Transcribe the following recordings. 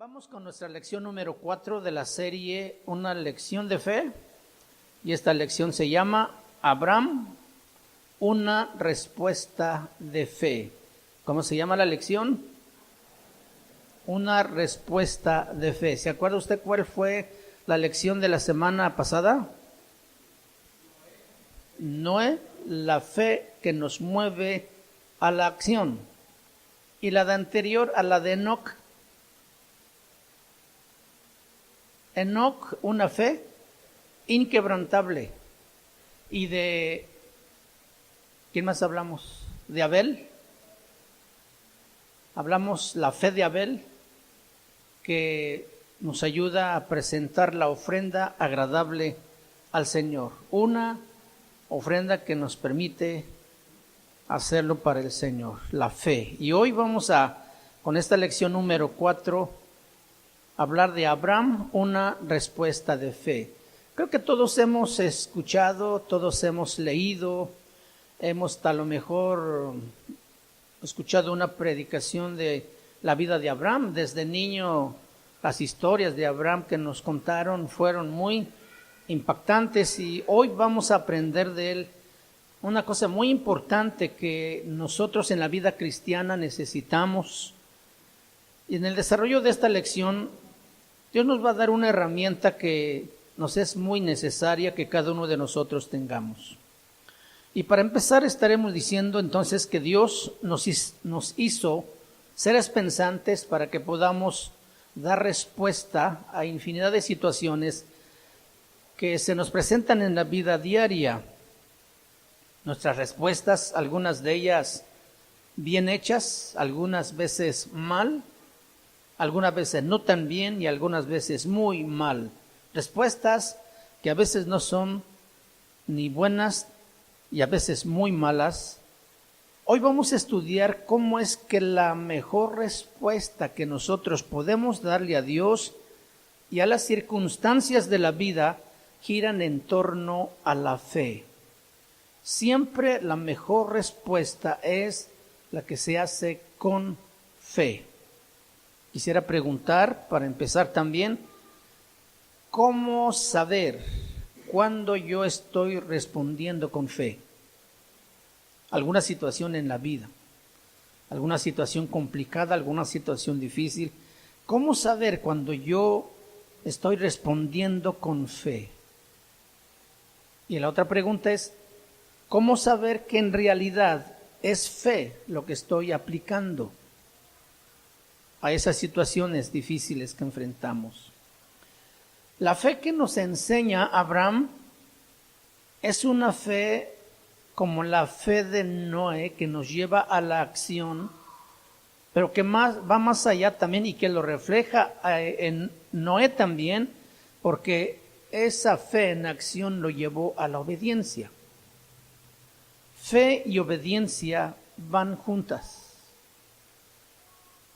Vamos con nuestra lección número 4 de la serie Una lección de fe. Y esta lección se llama Abraham, una respuesta de fe. ¿Cómo se llama la lección? Una respuesta de fe. ¿Se acuerda usted cuál fue la lección de la semana pasada? Noé, la fe que nos mueve a la acción. Y la de anterior a la de Enoc. Enoc, una fe inquebrantable. Y de, ¿quién más hablamos? De Abel. Hablamos la fe de Abel, que nos ayuda a presentar la ofrenda agradable al Señor. Una ofrenda que nos permite hacerlo para el Señor, la fe. Y hoy vamos con esta lección número 4, hablar de Abraham, una respuesta de fe. Creo que todos hemos escuchado, todos hemos leído, hemos a lo mejor escuchado una predicación de la vida de Abraham. Desde niño, las historias de Abraham que nos contaron fueron muy impactantes y hoy vamos a aprender de él una cosa muy importante que nosotros en la vida cristiana necesitamos. Y en el desarrollo de esta lección, Dios nos va a dar una herramienta que nos es muy necesaria que cada uno de nosotros tengamos. Y para empezar estaremos diciendo entonces que Dios nos hizo seres pensantes para que podamos dar respuesta a infinidad de situaciones que se nos presentan en la vida diaria. Nuestras respuestas, algunas de ellas bien hechas, algunas veces mal, algunas veces no tan bien y algunas veces muy mal. Respuestas que a veces no son ni buenas y a veces muy malas. Hoy vamos a estudiar cómo es que la mejor respuesta que nosotros podemos darle a Dios y a las circunstancias de la vida giran en torno a la fe. Siempre la mejor respuesta es la que se hace con fe. Quisiera preguntar, para empezar también, ¿cómo saber cuándo yo estoy respondiendo con fe? Alguna situación en la vida, alguna situación complicada, alguna situación difícil. ¿Cómo saber cuando yo estoy respondiendo con fe? Y la otra pregunta es, ¿cómo saber que en realidad es fe lo que estoy aplicando a esas situaciones difíciles que enfrentamos? La fe que nos enseña Abraham es una fe como la fe de Noé, que nos lleva a la acción, pero que va más allá también y que lo refleja en Noé también, porque esa fe en acción lo llevó a la obediencia. Fe y obediencia van juntas.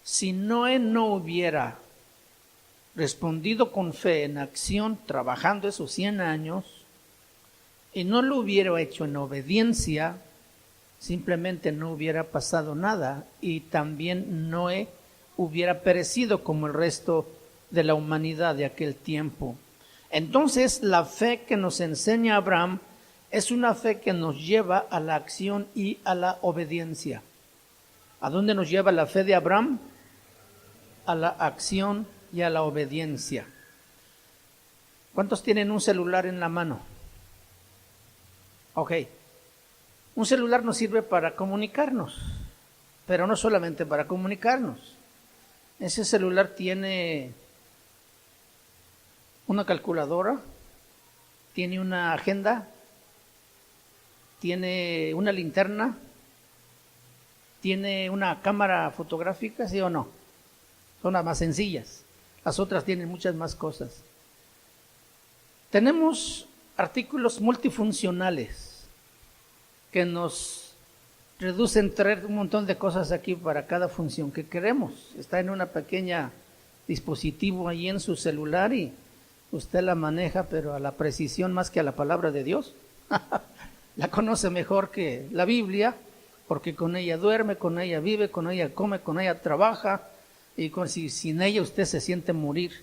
Si Noé no hubiera respondido con fe en acción, trabajando esos 100 años, y no lo hubiera hecho en obediencia, simplemente no hubiera pasado nada y también Noé hubiera perecido como el resto de la humanidad de aquel tiempo. Entonces, la fe que nos enseña Abraham es una fe que nos lleva a la acción y a la obediencia. ¿A dónde nos lleva la fe de Abraham? A la acción y a la obediencia. ¿Cuántos tienen un celular en la mano? Ok. Un celular nos sirve para comunicarnos, pero no solamente para comunicarnos. Ese celular tiene una calculadora, tiene una agenda, tiene una linterna, tiene una cámara fotográfica, ¿sí o no? Son las más sencillas. Las otras tienen muchas más cosas. Tenemos artículos multifuncionales que nos reducen traer un montón de cosas aquí para cada función que queremos. Está en una pequeña dispositivo ahí en su celular y usted la maneja, pero a la precisión más que a la palabra de Dios. La conoce mejor que la Biblia, porque con ella duerme, con ella vive, con ella come, con ella trabaja. y si sin ella usted se siente morir,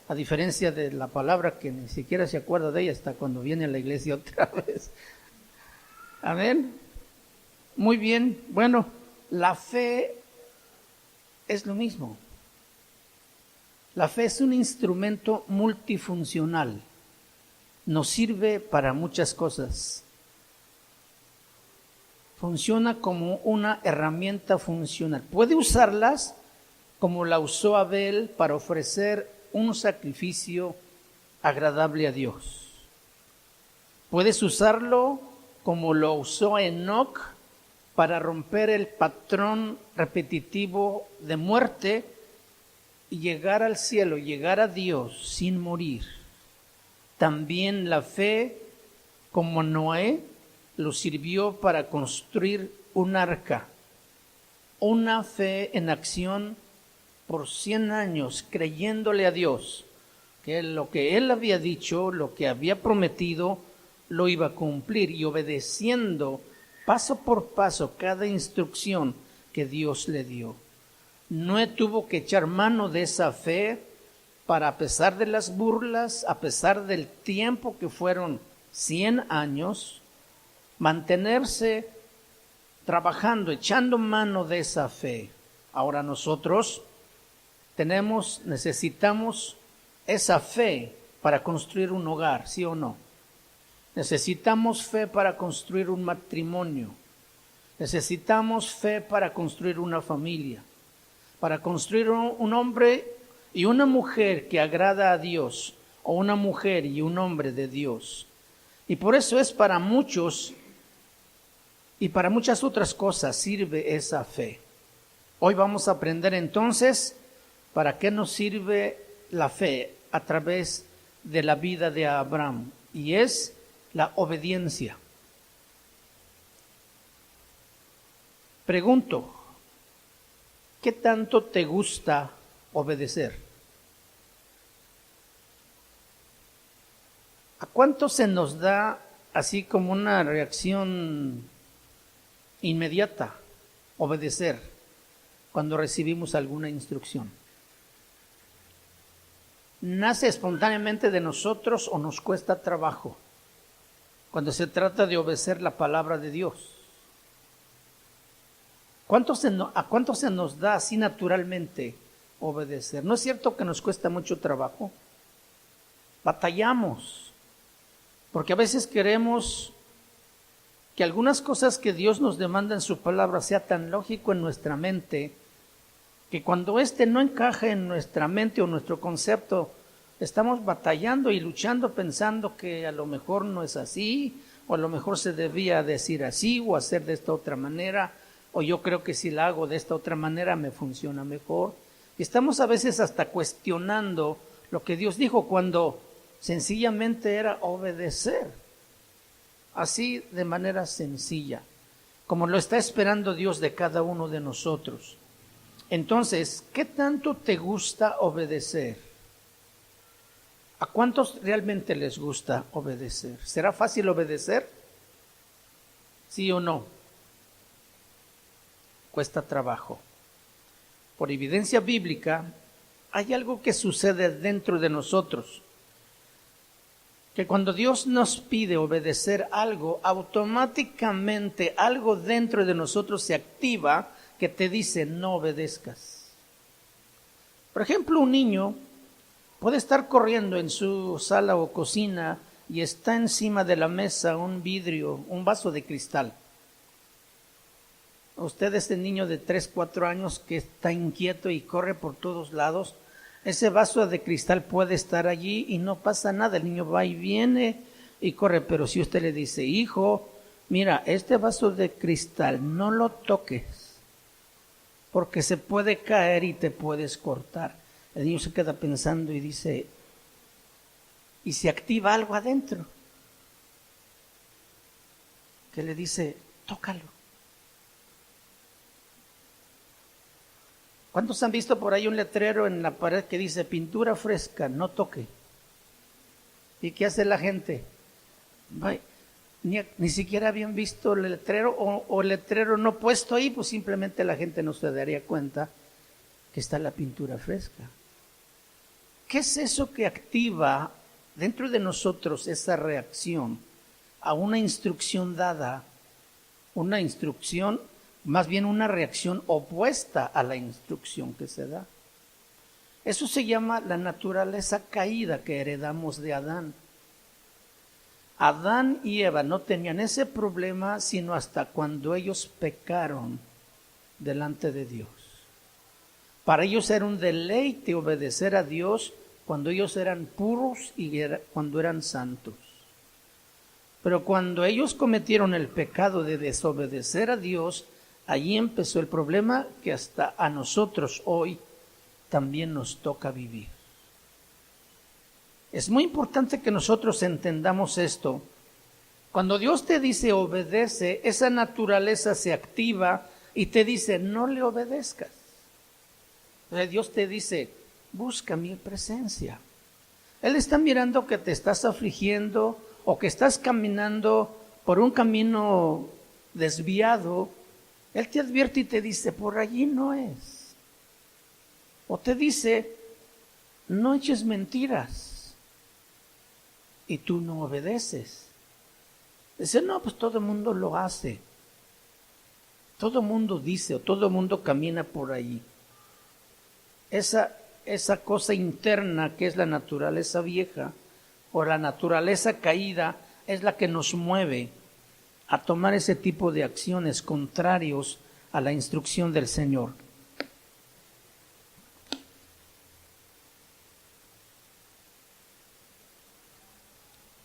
a diferencia de la palabra que ni siquiera se acuerda de ella hasta cuando viene a la iglesia otra vez. Amén. Muy bien. Bueno, la fe es lo mismo. La fe es un instrumento multifuncional. Nos sirve para muchas cosas. Funciona como una herramienta funcional. Puede usarlas como la usó Abel para ofrecer un sacrificio agradable a Dios. Puedes usarlo como lo usó Enoc para romper el patrón repetitivo de muerte y llegar al cielo, llegar a Dios sin morir. También la fe, como Noé, lo sirvió para construir un arca. Una fe en acción por 100 años, creyéndole a Dios que lo que Él había dicho, lo que había prometido, lo iba a cumplir, y obedeciendo paso por paso cada instrucción que Dios le dio. Noé tuvo que echar mano de esa fe para, a pesar de las burlas, a pesar del tiempo que fueron 100 años, mantenerse trabajando, echando mano de esa fe. Ahora nosotros necesitamos esa fe para construir un hogar, ¿sí o no? Necesitamos fe para construir un matrimonio. Necesitamos fe para construir una familia, para construir un hombre y una mujer que agrada a Dios, o una mujer y un hombre de Dios. Y por eso es para muchos y para muchas otras cosas sirve esa fe. Hoy vamos a aprender entonces para qué nos sirve la fe a través de la vida de Abraham, y es la obediencia. Pregunto, ¿qué tanto te gusta obedecer? ¿A cuánto se nos da así como una reacción inmediata obedecer cuando recibimos alguna instrucción? ¿Nace espontáneamente de nosotros o nos cuesta trabajo cuando se trata de obedecer la palabra de Dios? ¿A cuánto se nos da así naturalmente obedecer? ¿No es cierto que nos cuesta mucho trabajo? Batallamos, porque a veces queremos que algunas cosas que Dios nos demanda en su palabra sea tan lógico en nuestra mente, que cuando no encaja en nuestra mente o nuestro concepto, estamos batallando y luchando pensando que a lo mejor no es así, o a lo mejor se debía decir así o hacer de esta otra manera, o yo creo que si la hago de esta otra manera me funciona mejor. Y estamos a veces hasta cuestionando lo que Dios dijo cuando sencillamente era obedecer, así de manera sencilla, como lo está esperando Dios de cada uno de nosotros. Entonces, ¿qué tanto te gusta obedecer? ¿A cuántos realmente les gusta obedecer? ¿Será fácil obedecer? ¿Sí o no? Cuesta trabajo. Por evidencia bíblica, hay algo que sucede dentro de nosotros, que cuando Dios nos pide obedecer algo, automáticamente algo dentro de nosotros se activa que te dice no obedezcas. Por ejemplo, un niño puede estar corriendo en su sala o cocina y está encima de la mesa un vidrio, un vaso de cristal. Usted, este niño de 3, 4 años que está inquieto y corre por todos lados, ese vaso de cristal puede estar allí y no pasa nada. El niño va y viene y corre, pero si usted le dice, hijo, mira, este vaso de cristal no lo toques, porque se puede caer y te puedes cortar. El niño se queda pensando y dice, y se activa algo adentro que le dice, tócalo. ¿Cuántos han visto por ahí un letrero en la pared que dice pintura fresca, no toque? ¿Y qué hace la gente? Ni siquiera habían visto el letrero o el letrero no puesto ahí, pues simplemente la gente no se daría cuenta que está la pintura fresca. ¿Qué es eso que activa dentro de nosotros esa reacción a una instrucción dada? Una instrucción, más bien una reacción opuesta a la instrucción que se da. Eso se llama la naturaleza caída que heredamos de Adán. Adán y Eva no tenían ese problema sino hasta cuando ellos pecaron delante de Dios. Para ellos era un deleite obedecer a Dios cuando ellos eran puros y cuando eran santos. Pero cuando ellos cometieron el pecado de desobedecer a Dios, allí empezó el problema que hasta a nosotros hoy también nos toca vivir. Es muy importante que nosotros entendamos esto. Cuando Dios te dice obedece, esa naturaleza se activa y te dice no le obedezcas. Dios te dice, busca mi presencia. Él está mirando que te estás afligiendo o que estás caminando por un camino desviado. Él te advierte y te dice, por allí no es. O te dice, no eches mentiras. Y tú no obedeces. Dice, no, pues todo el mundo lo hace. Todo el mundo dice o todo el mundo camina por allí. Esa cosa interna que es la naturaleza vieja o la naturaleza caída es la que nos mueve a tomar ese tipo de acciones contrarios a la instrucción del Señor.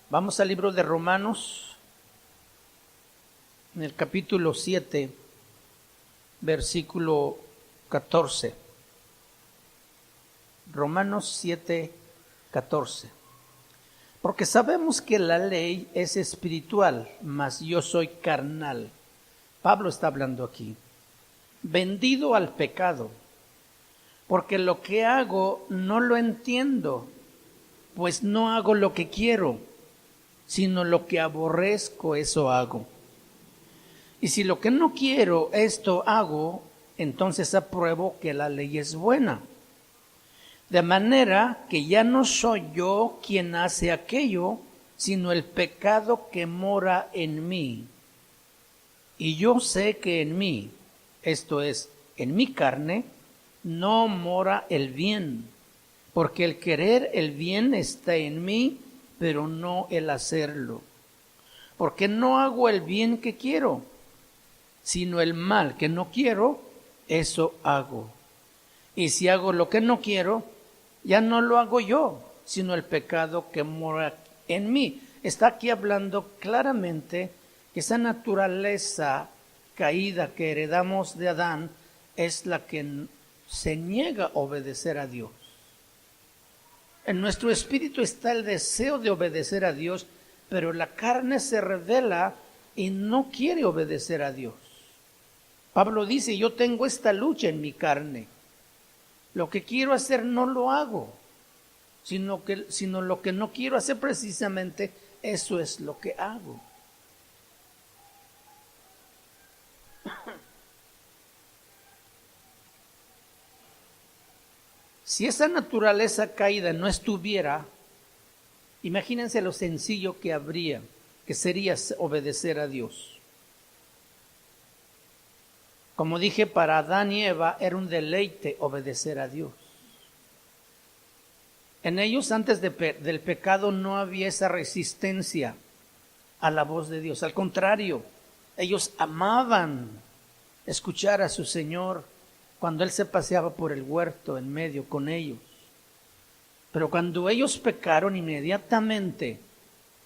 Vamos al libro de Romanos, en el capítulo 7, versículo 14. Romanos 7, 14. Porque sabemos que la ley es espiritual, mas yo soy carnal. Pablo está hablando aquí. Vendido al pecado, porque lo que hago no lo entiendo, pues no hago lo que quiero, sino lo que aborrezco, eso hago. Y si lo que no quiero, esto hago, entonces apruebo que la ley es buena. De manera que ya no soy yo quien hace aquello, sino el pecado que mora en mí. Y yo sé que en mí, esto es, en mi carne, no mora el bien, porque el querer el bien está en mí, pero no el hacerlo. Porque no hago el bien que quiero, sino el mal que no quiero, eso hago. Y si hago lo que no quiero, ya no lo hago yo, sino el pecado que mora en mí. Está aquí hablando claramente que esa naturaleza caída que heredamos de Adán es la que se niega a obedecer a Dios. En nuestro espíritu está el deseo de obedecer a Dios, pero la carne se revela y no quiere obedecer a Dios. Pablo dice, yo tengo esta lucha en mi carne. Lo que quiero hacer no lo hago, sino lo que no quiero hacer precisamente, eso es lo que hago. Si esa naturaleza caída no estuviera, imagínense lo sencillo que habría, que sería obedecer a Dios. Como dije, para Adán y Eva era un deleite obedecer a Dios. En ellos antes del pecado no había esa resistencia a la voz de Dios. Al contrario, ellos amaban escuchar a su Señor cuando Él se paseaba por el huerto en medio con ellos. Pero cuando ellos pecaron, inmediatamente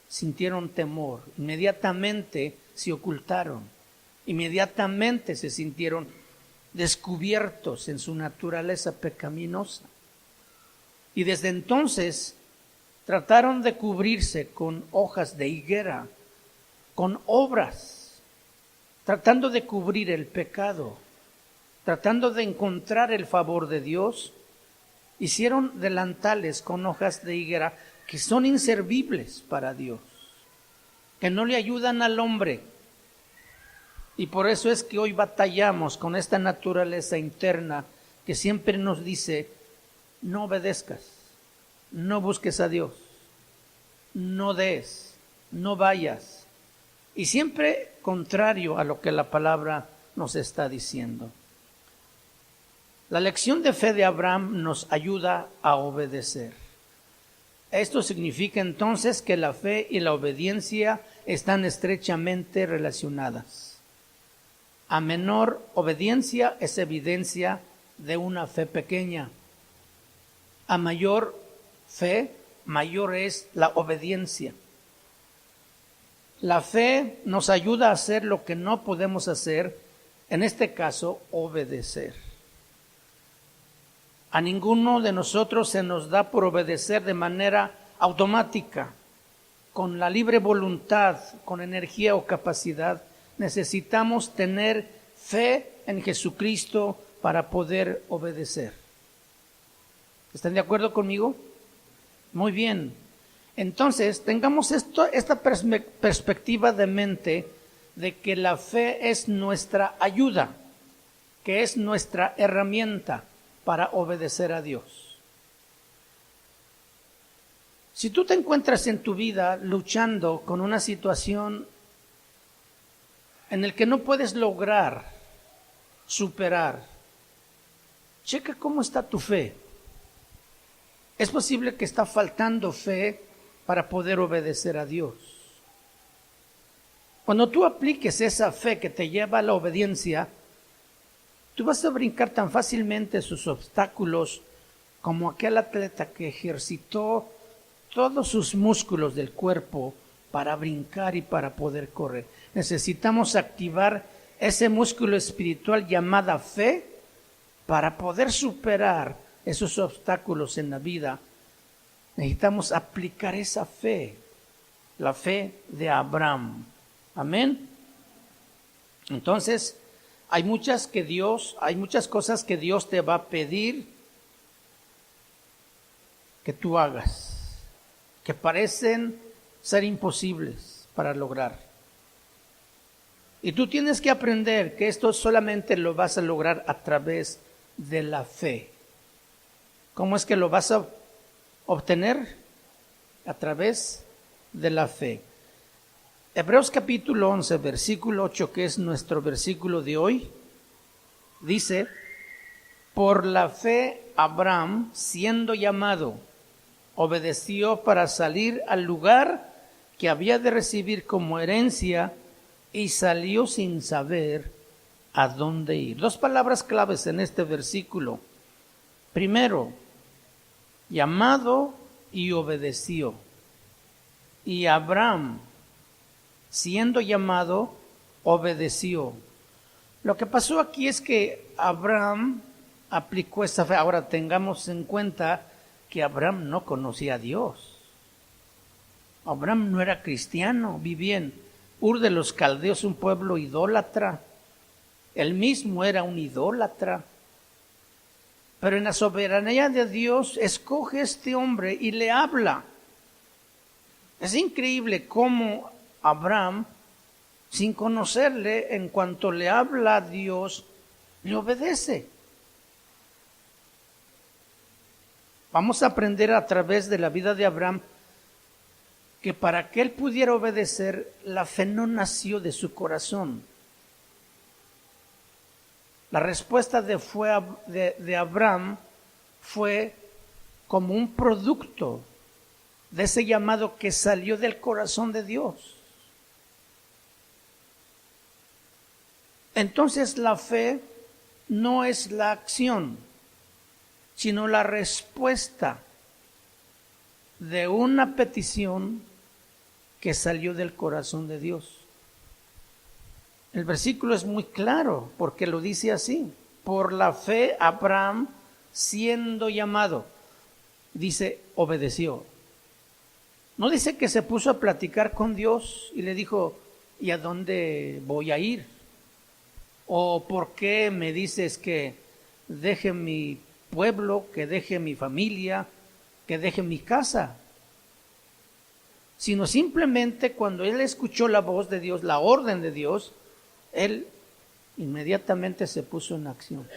sintieron temor, inmediatamente se ocultaron. Inmediatamente se sintieron descubiertos en su naturaleza pecaminosa. Y desde entonces trataron de cubrirse con hojas de higuera, con obras, tratando de cubrir el pecado, tratando de encontrar el favor de Dios. Hicieron delantales con hojas de higuera que son inservibles para Dios, que no le ayudan al hombre. Y por eso es que hoy batallamos con esta naturaleza interna que siempre nos dice, no obedezcas, no busques a Dios, no des, no vayas. Y siempre contrario a lo que la palabra nos está diciendo. La lección de fe de Abraham nos ayuda a obedecer. Esto significa entonces que la fe y la obediencia están estrechamente relacionadas. A menor obediencia es evidencia de una fe pequeña. A mayor fe, mayor es la obediencia. La fe nos ayuda a hacer lo que no podemos hacer, en este caso, obedecer. A ninguno de nosotros se nos da por obedecer de manera automática, con la libre voluntad, con energía o capacidad. Necesitamos tener fe en Jesucristo para poder obedecer. ¿Están de acuerdo conmigo? Muy bien. Entonces, tengamos esta perspectiva de mente de que la fe es nuestra ayuda, que es nuestra herramienta para obedecer a Dios. Si tú te encuentras en tu vida luchando con una situación en la que no puedes lograr superar, checa cómo está tu fe. Es posible que está faltando fe para poder obedecer a Dios. Cuando tú apliques esa fe que te lleva a la obediencia, tú vas a brincar tan fácilmente sus obstáculos como aquel atleta que ejercitó todos sus músculos del cuerpo para brincar y para poder correr. Necesitamos activar ese músculo espiritual llamada fe para poder superar esos obstáculos en la vida. Necesitamos aplicar esa fe, la fe de Abraham. Amén. Entonces, hay muchas cosas que Dios te va a pedir que tú hagas, que parecen ser imposibles para lograr. Y tú tienes que aprender que esto solamente lo vas a lograr a través de la fe. ¿Cómo es que lo vas a obtener? A través de la fe. Hebreos capítulo 11, versículo 8, que es nuestro versículo de hoy, dice, por la fe Abraham, siendo llamado, obedeció para salir al lugar que había de recibir como herencia y salió sin saber a dónde ir. Dos palabras claves en este versículo. Primero, llamado y obedeció. Y Abraham, siendo llamado, obedeció. Lo que pasó aquí es que Abraham aplicó esa fe. Ahora tengamos en cuenta que Abraham no conocía a Dios. Abraham no era cristiano, vivía en Ur de los Caldeos, un pueblo idólatra. Él mismo era un idólatra. Pero en la soberanía de Dios escoge a este hombre y le habla. Es increíble cómo Abraham, sin conocerle, en cuanto le habla a Dios, le obedece. Vamos a aprender a través de la vida de Abraham que para que él pudiera obedecer, la fe no nació de su corazón. La respuesta de Abraham fue como un producto de ese llamado que salió del corazón de Dios. Entonces la fe no es la acción, sino la respuesta de una petición que salió del corazón de Dios. El versículo es muy claro porque lo dice así. Por la fe Abraham, siendo llamado, dice, obedeció. No dice que se puso a platicar con Dios y le dijo, ¿y a dónde voy a ir? ¿O por qué me dices que deje mi pueblo, que deje mi familia, que deje mi casa? Sino simplemente cuando él escuchó la voz de Dios, la orden de Dios, él inmediatamente se puso en acción.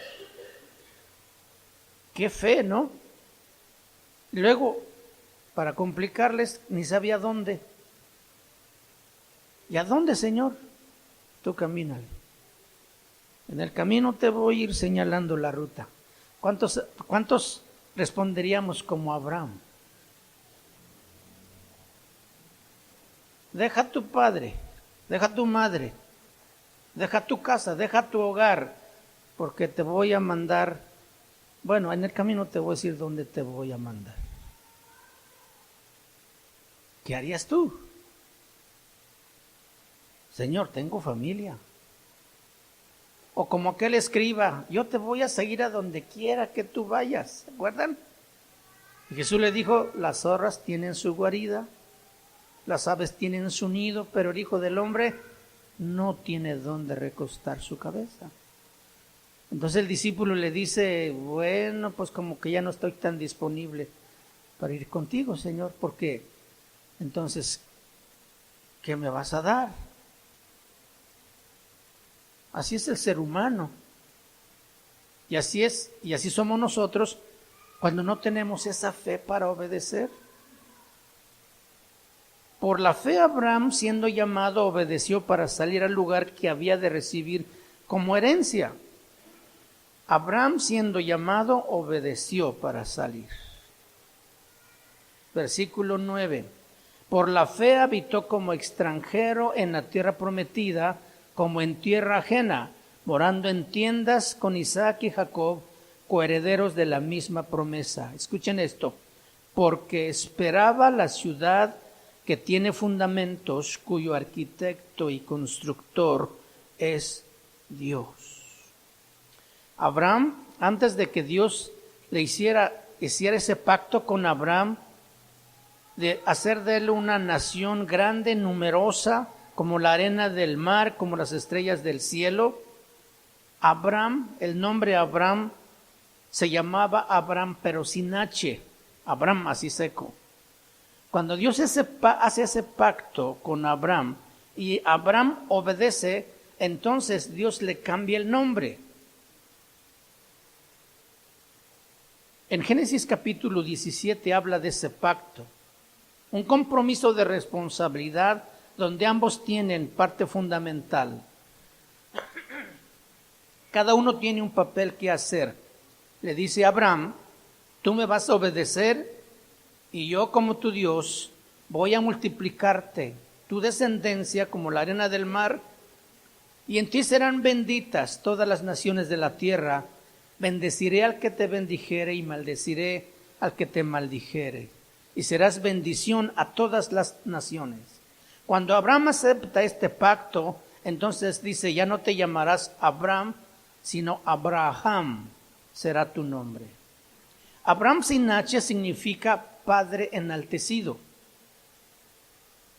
Qué fe, ¿no? Y luego, para complicarles, ni sabía dónde. ¿Y a dónde, Señor? Tú camínale. En el camino te voy a ir señalando la ruta. ¿Cuántos responderíamos como Abraham? Deja a tu padre, deja a tu madre, deja tu casa, deja tu hogar, porque te voy a mandar. Bueno, en el camino te voy a decir dónde te voy a mandar. ¿Qué harías tú? Señor, tengo familia. O como aquel escriba, yo te voy a seguir a donde quiera que tú vayas. ¿Se acuerdan? Y Jesús le dijo, las zorras tienen su guarida, las aves tienen su nido, pero el Hijo del Hombre no tiene dónde recostar su cabeza. Entonces el discípulo le dice, bueno, pues como que ya no estoy tan disponible para ir contigo, Señor, porque entonces, ¿qué me vas a dar? Así es el ser humano. Y así somos nosotros cuando no tenemos esa fe para obedecer. Por la fe Abraham, siendo llamado, obedeció para salir al lugar que había de recibir como herencia. Abraham, siendo llamado, obedeció para salir. Versículo 9. Por la fe habitó como extranjero en la tierra prometida, como en tierra ajena, morando en tiendas con Isaac y Jacob, coherederos de la misma promesa. Escuchen esto. Porque esperaba la ciudad que tiene fundamentos, cuyo arquitecto y constructor es Dios. Abraham, antes de que Dios le hiciera ese pacto con Abraham, de hacer de él una nación grande, numerosa, como la arena del mar, como las estrellas del cielo, Abraham, el nombre Abraham, se llamaba Abraham, pero sin H, Abraham así seco. Cuando Dios hace ese pacto con Abraham y Abraham obedece, entonces Dios le cambia el nombre. En Génesis capítulo 17 habla de ese pacto, un compromiso de responsabilidad donde ambos tienen parte fundamental. Cada uno tiene un papel que hacer. Le dice a Abraham, tú me vas a obedecer y yo como tu Dios voy a multiplicarte, tu descendencia como la arena del mar, y en ti serán benditas todas las naciones de la tierra. Bendeciré al que te bendijere y maldeciré al que te maldijere. Y serás bendición a todas las naciones. Cuando Abraham acepta este pacto, entonces dice, ya no te llamarás Abraham, sino Abraham será tu nombre. Abraham sin H significa padre enaltecido.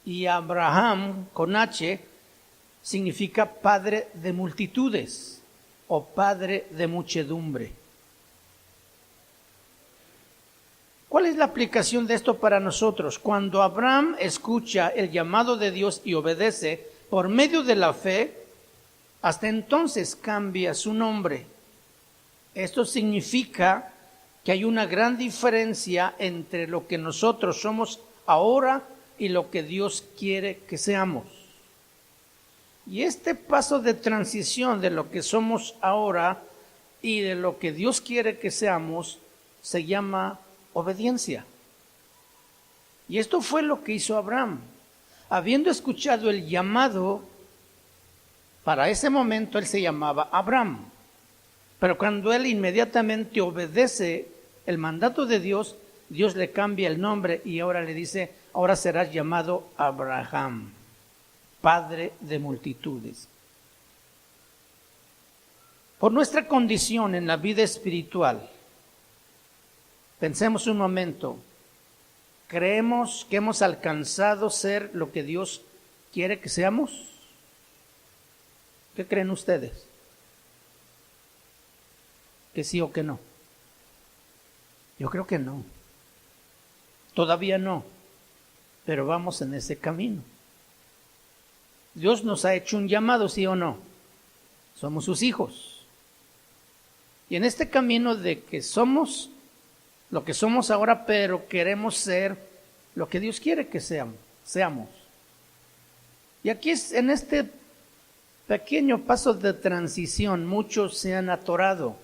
Y Abraham con H significa padre de multitudes o padre de muchedumbre. ¿Cuál es la aplicación de esto para nosotros? Cuando Abraham escucha el llamado de Dios y obedece por medio de la fe, hasta entonces cambia su nombre. Esto significa que hay una gran diferencia entre lo que nosotros somos ahora y lo que Dios quiere que seamos. Y este paso de transición de lo que somos ahora y de lo que Dios quiere que seamos se llama obediencia. Y esto fue lo que hizo Abraham. Habiendo escuchado el llamado, para ese momento él se llamaba Abraham. Pero cuando él inmediatamente obedece el mandato de Dios, Dios le cambia el nombre y ahora le dice, ahora serás llamado Abraham, padre de multitudes. Por nuestra condición en la vida espiritual, pensemos un momento, ¿creemos que hemos alcanzado ser lo que Dios quiere que seamos? ¿Qué creen ustedes? ¿Que sí o que no? Yo creo que no. Todavía no, pero vamos en ese camino. Dios nos ha hecho un llamado, ¿sí o no? Somos sus hijos. Y en este camino de que somos lo que somos ahora, pero queremos ser lo que Dios quiere que seamos. Y aquí en este pequeño paso de transición, muchos se han atorado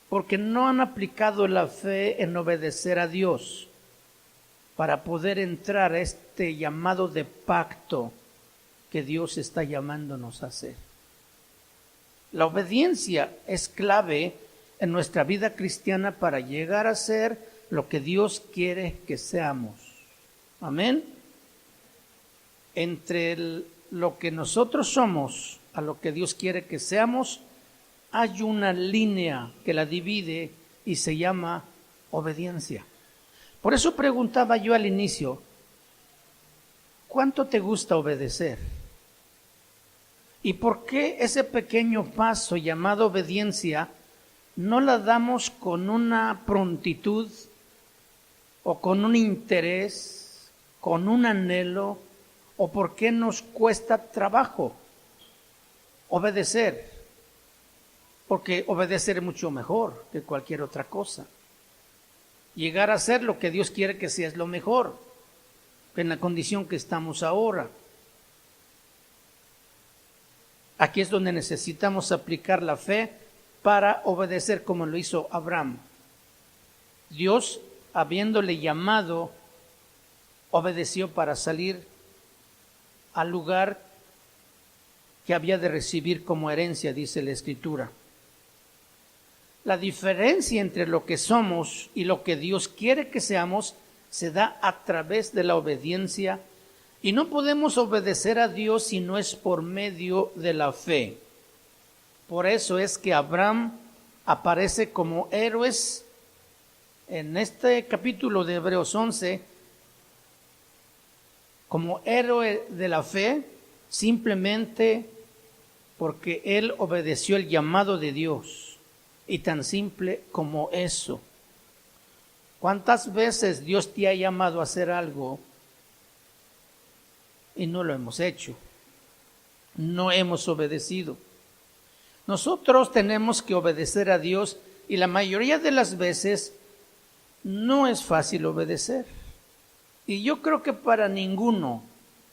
porque no han aplicado la fe en obedecer a Dios para poder entrar a este llamado de pacto que Dios está llamándonos a hacer. La obediencia es clave en nuestra vida cristiana para llegar a ser lo que Dios quiere que seamos. Amén. Entre lo que nosotros somos a lo que Dios quiere que seamos, hay una línea que la divide y se llama obediencia. Por eso preguntaba yo al inicio, ¿cuánto te gusta obedecer? ¿Y por qué ese pequeño paso llamado obediencia no la damos con una prontitud o con un interés, con un anhelo, o por qué nos cuesta trabajo obedecer? Porque obedecer es mucho mejor que cualquier otra cosa. Llegar a ser lo que Dios quiere que sea es lo mejor, en la condición que estamos ahora. Aquí es donde necesitamos aplicar la fe para obedecer como lo hizo Abraham. Dios, habiéndole llamado, obedeció para salir al lugar que había de recibir como herencia, dice la Escritura. La diferencia entre lo que somos y lo que Dios quiere que seamos se da a través de la obediencia, y no podemos obedecer a Dios si no es por medio de la fe. Por eso es que Abraham aparece como héroes en este capítulo de Hebreos 11, como héroe de la fe, simplemente porque él obedeció el llamado de Dios. Y tan simple como eso. ¿Cuántas veces Dios te ha llamado a hacer algo y no lo hemos hecho? No hemos obedecido. Nosotros tenemos que obedecer a Dios, y la mayoría de las veces no es fácil obedecer. Y yo creo que para ninguno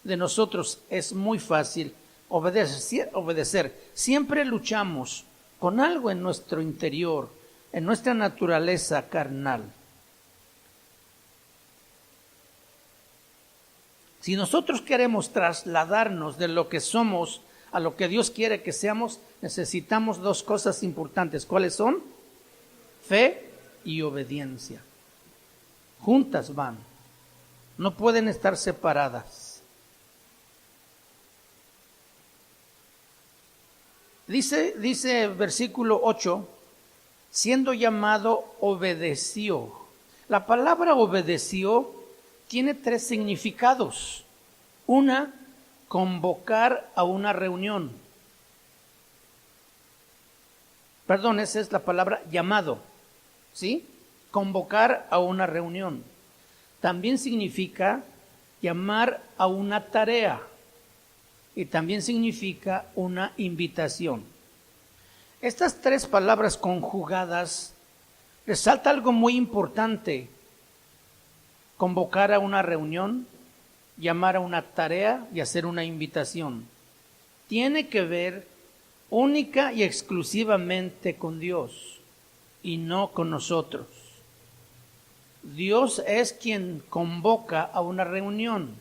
de nosotros es muy fácil obedecer. Siempre luchamos con algo en nuestro interior, en nuestra naturaleza carnal. Si nosotros queremos trasladarnos de lo que somos a lo que Dios quiere que seamos, necesitamos dos cosas importantes. ¿Cuáles son? Fe y obediencia. Juntas van. No pueden estar separadas. Dice versículo 8, siendo llamado, obedeció. La palabra obedeció tiene tres significados. Una, convocar a una reunión. Perdón, esa es la palabra llamado, ¿sí? Convocar a una reunión. También significa llamar a una tarea. Y también significa una invitación. Estas tres palabras conjugadas resalta algo muy importante. Convocar a una reunión, llamar a una tarea y hacer una invitación. Tiene que ver única y exclusivamente con Dios y no con nosotros. Dios es quien convoca a una reunión.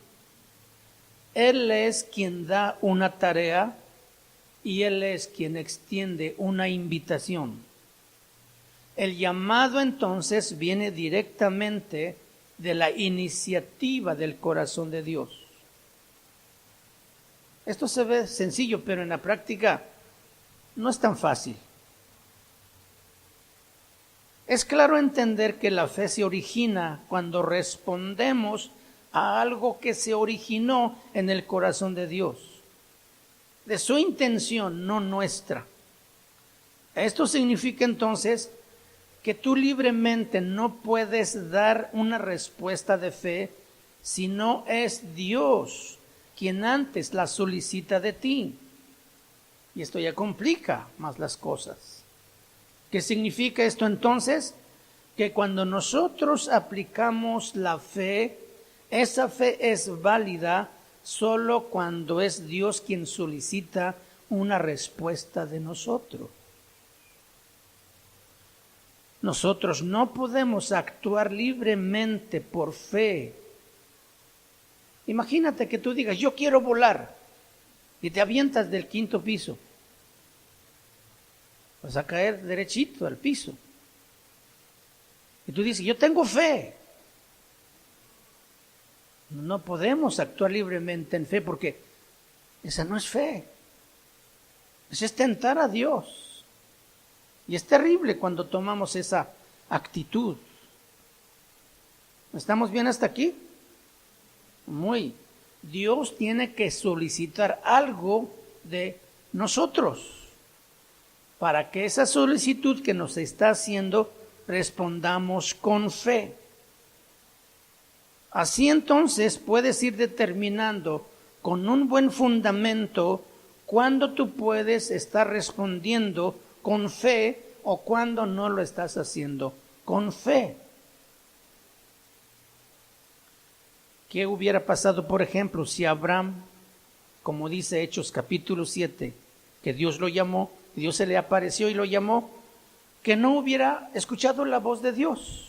Él es quien da una tarea y Él es quien extiende una invitación. El llamado entonces viene directamente de la iniciativa del corazón de Dios. Esto se ve sencillo, pero en la práctica no es tan fácil. Es claro entender que la fe se origina cuando respondemos a algo que se originó en el corazón de Dios, de su intención, no nuestra. Esto significa entonces que tú libremente no puedes dar una respuesta de fe si no es Dios quien antes la solicita de ti. Y esto ya complica más las cosas. ¿Qué significa esto entonces? Que cuando nosotros aplicamos la fe, esa fe es válida solo cuando es Dios quien solicita una respuesta de nosotros. Nosotros no podemos actuar libremente por fe. Imagínate que tú digas, yo quiero volar, y te avientas del 5º piso. Vas a caer derechito al piso. Y tú dices, yo tengo fe. No podemos actuar libremente en fe porque esa no es fe. Esa es tentar a Dios. Y es terrible cuando tomamos esa actitud. ¿Estamos bien hasta aquí? Muy. Dios tiene que solicitar algo de nosotros para que esa solicitud que nos está haciendo respondamos con fe. Así entonces puedes ir determinando con un buen fundamento cuándo tú puedes estar respondiendo con fe o cuándo no lo estás haciendo con fe. ¿Qué hubiera pasado, por ejemplo, si Abraham, como dice Hechos capítulo 7, que Dios lo llamó, Dios se le apareció y lo llamó, que no hubiera escuchado la voz de Dios?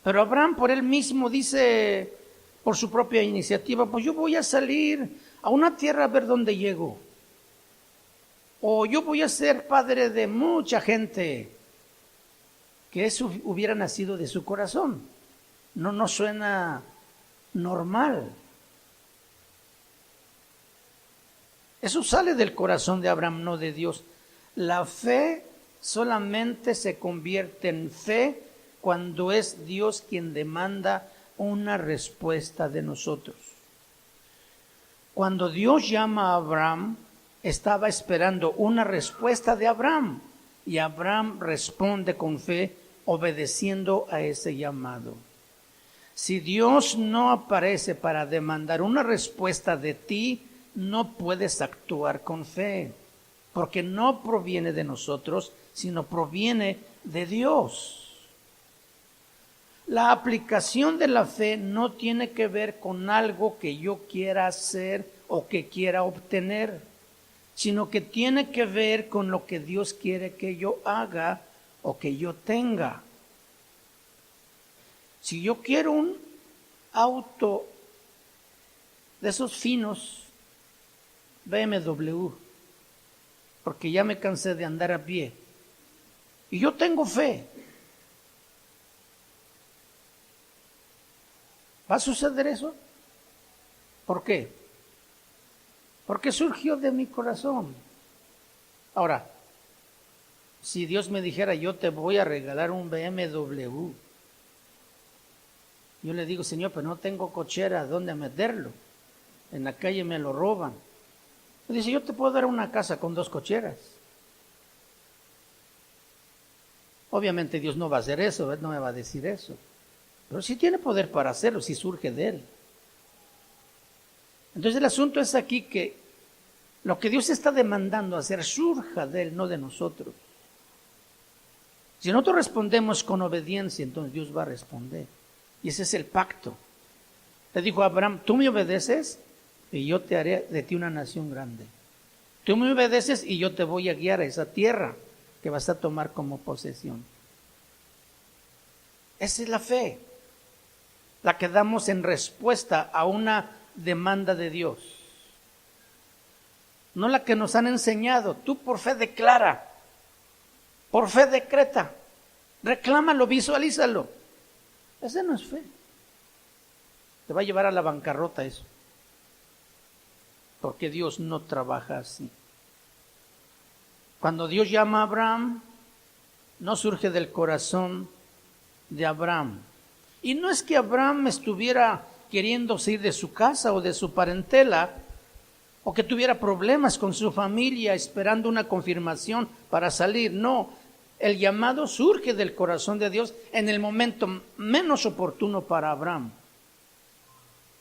Pero Abraham por él mismo dice, por su propia iniciativa, pues yo voy a salir a una tierra a ver dónde llego. O yo voy a ser padre de mucha gente. Que eso hubiera nacido de su corazón. No suena normal. Eso sale del corazón de Abraham, no de Dios. La fe solamente se convierte en fe cuando es Dios quien demanda una respuesta de nosotros. Cuando Dios llama a Abraham, estaba esperando una respuesta de Abraham, y Abraham responde con fe, obedeciendo a ese llamado. Si Dios no aparece para demandar una respuesta de ti, no puedes actuar con fe, porque no proviene de nosotros, sino proviene de Dios. La aplicación de la fe no tiene que ver con algo que yo quiera hacer o que quiera obtener, sino que tiene que ver con lo que Dios quiere que yo haga o que yo tenga. Si yo quiero un auto de esos finos, BMW, porque ya me cansé de andar a pie, y yo tengo fe, ¿va a suceder eso? ¿Por qué? Porque surgió de mi corazón. Ahora, si Dios me dijera, yo te voy a regalar un BMW, yo le digo, Señor, pero no tengo cochera, ¿dónde meterlo? En la calle me lo roban. Me dice, yo te puedo dar una casa con 2 cocheras. Obviamente Dios no va a hacer eso, Él no me va a decir eso. Pero sí tiene poder para hacerlo, si surge de Él. Entonces el asunto es aquí que lo que Dios está demandando hacer surja de Él, no de nosotros. Si nosotros respondemos con obediencia, entonces Dios va a responder. Y ese es el pacto. Le dijo a Abraham, tú me obedeces y yo te haré de ti una nación grande. Tú me obedeces y yo te voy a guiar a esa tierra que vas a tomar como posesión. Esa es la fe, la que damos en respuesta a una demanda de Dios. No la que nos han enseñado. Tú por fe declara, por fe decreta, reclámalo, visualízalo. Esa no es fe. Te va a llevar a la bancarrota eso. Porque Dios no trabaja así. Cuando Dios llama a Abraham, no surge del corazón de Abraham. Y no es que Abraham estuviera queriendo salir de su casa o de su parentela, o que tuviera problemas con su familia esperando una confirmación para salir. No, el llamado surge del corazón de Dios en el momento menos oportuno para Abraham.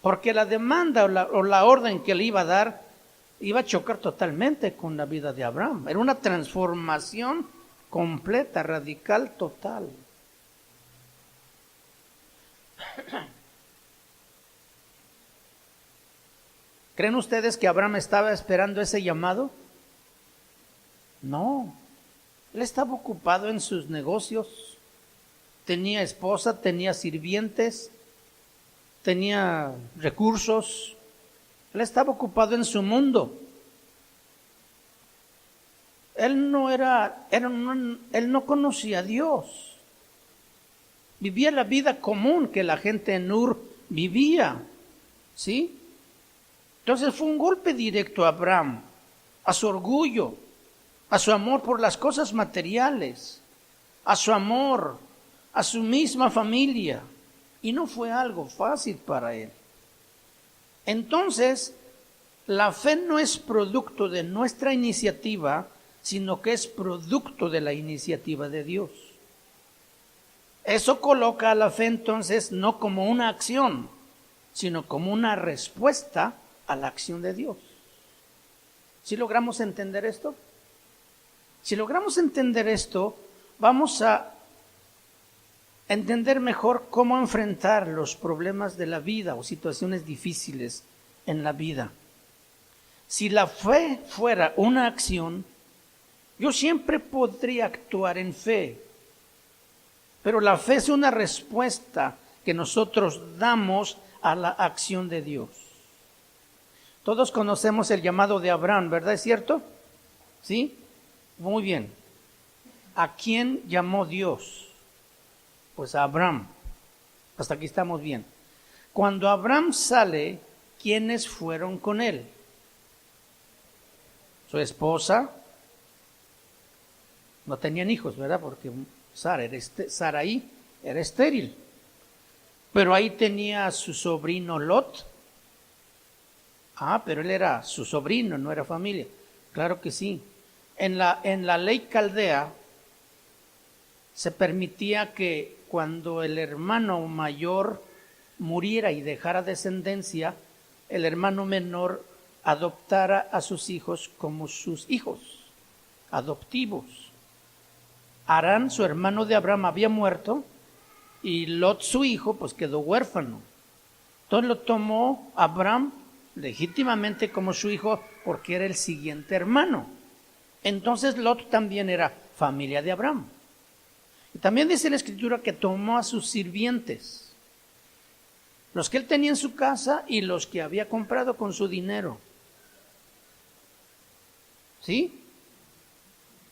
Porque la demanda o la orden que le iba a dar iba a chocar totalmente con la vida de Abraham. Era una transformación completa, radical, total. ¿Creen ustedes que Abraham estaba esperando ese llamado? No, él estaba ocupado en sus negocios, tenía esposa, tenía sirvientes, tenía recursos, él estaba ocupado en su mundo. Él no conocía a Dios. Vivía la vida común que la gente en Ur vivía, ¿sí? Entonces fue un golpe directo a Abraham, a su orgullo, a su amor por las cosas materiales, a su amor, a su misma familia. Y no fue algo fácil para él. Entonces, la fe no es producto de nuestra iniciativa, sino que es producto de la iniciativa de Dios. Eso coloca a la fe entonces no como una acción, sino como una respuesta a la acción de Dios. ¿Sí logramos entender esto? Si logramos entender esto, vamos a entender mejor cómo enfrentar los problemas de la vida o situaciones difíciles en la vida. Si la fe fuera una acción, yo siempre podría actuar en fe, pero la fe es una respuesta que nosotros damos a la acción de Dios. Todos conocemos el llamado de Abraham, ¿verdad? ¿Es cierto? ¿Sí? Muy bien. ¿A quién llamó Dios? Pues a Abraham. Hasta aquí estamos bien. Cuando Abraham sale, ¿quiénes fueron con él? Su esposa. No tenían hijos, ¿verdad? Porque Sarai era estéril. Pero ahí tenía a su sobrino Lot. Pero él era su sobrino, no era familia. Claro que sí. En la ley caldea se permitía que cuando el hermano mayor muriera y dejara descendencia, el hermano menor adoptara a sus hijos como sus hijos adoptivos. Harán, su hermano de Abraham, había muerto y Lot, su hijo, pues quedó huérfano. Entonces lo tomó Abraham legítimamente como su hijo porque era el siguiente hermano. Entonces Lot también era familia de Abraham. Y también dice la Escritura que tomó a sus sirvientes, los que él tenía en su casa y los que había comprado con su dinero. ¿Sí?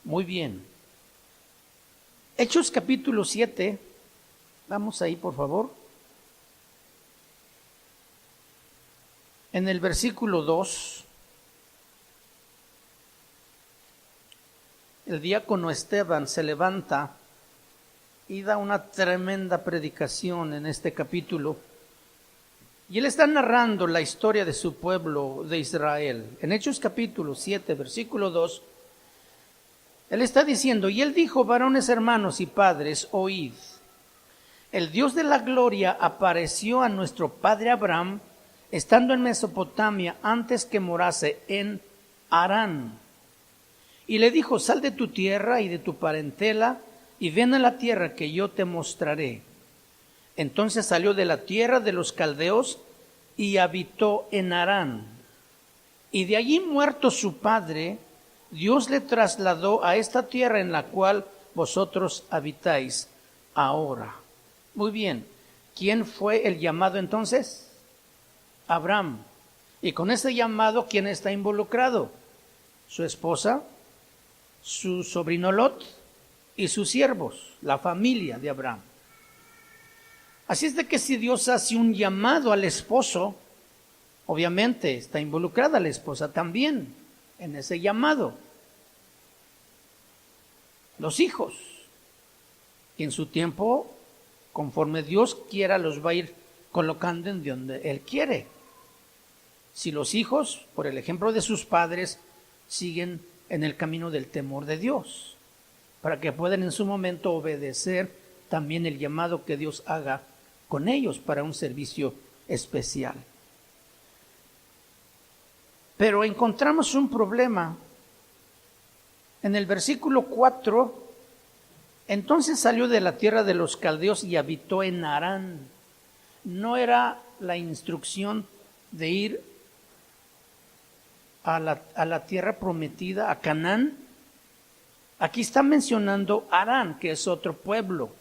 Muy bien. Hechos capítulo 7, vamos ahí por favor. En el versículo 2, el diácono Esteban se levanta y da una tremenda predicación en este capítulo. Y él está narrando la historia de su pueblo de Israel. En Hechos capítulo 7, versículo 2, él está diciendo, y él dijo, varones hermanos y padres, oíd. El Dios de la gloria apareció a nuestro padre Abraham, estando en Mesopotamia, antes que morase en Harán. Y le dijo, sal de tu tierra y de tu parentela, y ven a la tierra que yo te mostraré. Entonces salió de la tierra de los caldeos y habitó en Harán. Y de allí, muerto su padre, Dios le trasladó a esta tierra en la cual vosotros habitáis ahora. Muy bien, ¿quién fue el llamado entonces? Abraham. Y con ese llamado, ¿quién está involucrado? Su esposa, su sobrino Lot y sus siervos, la familia de Abraham. Así es de que si Dios hace un llamado al esposo, obviamente está involucrada la esposa también en ese llamado. Los hijos, y en su tiempo, conforme Dios quiera, los va a ir colocando en donde Él quiere. Si los hijos, por el ejemplo de sus padres, siguen en el camino del temor de Dios, para que puedan en su momento obedecer también el llamado que Dios haga con ellos para un servicio especial. Pero encontramos un problema. En el versículo 4 Entonces salió de la tierra de los caldeos y habitó en Harán. No era la instrucción de ir a la tierra prometida, a Canaán. Aquí está mencionando Harán, que es otro pueblo,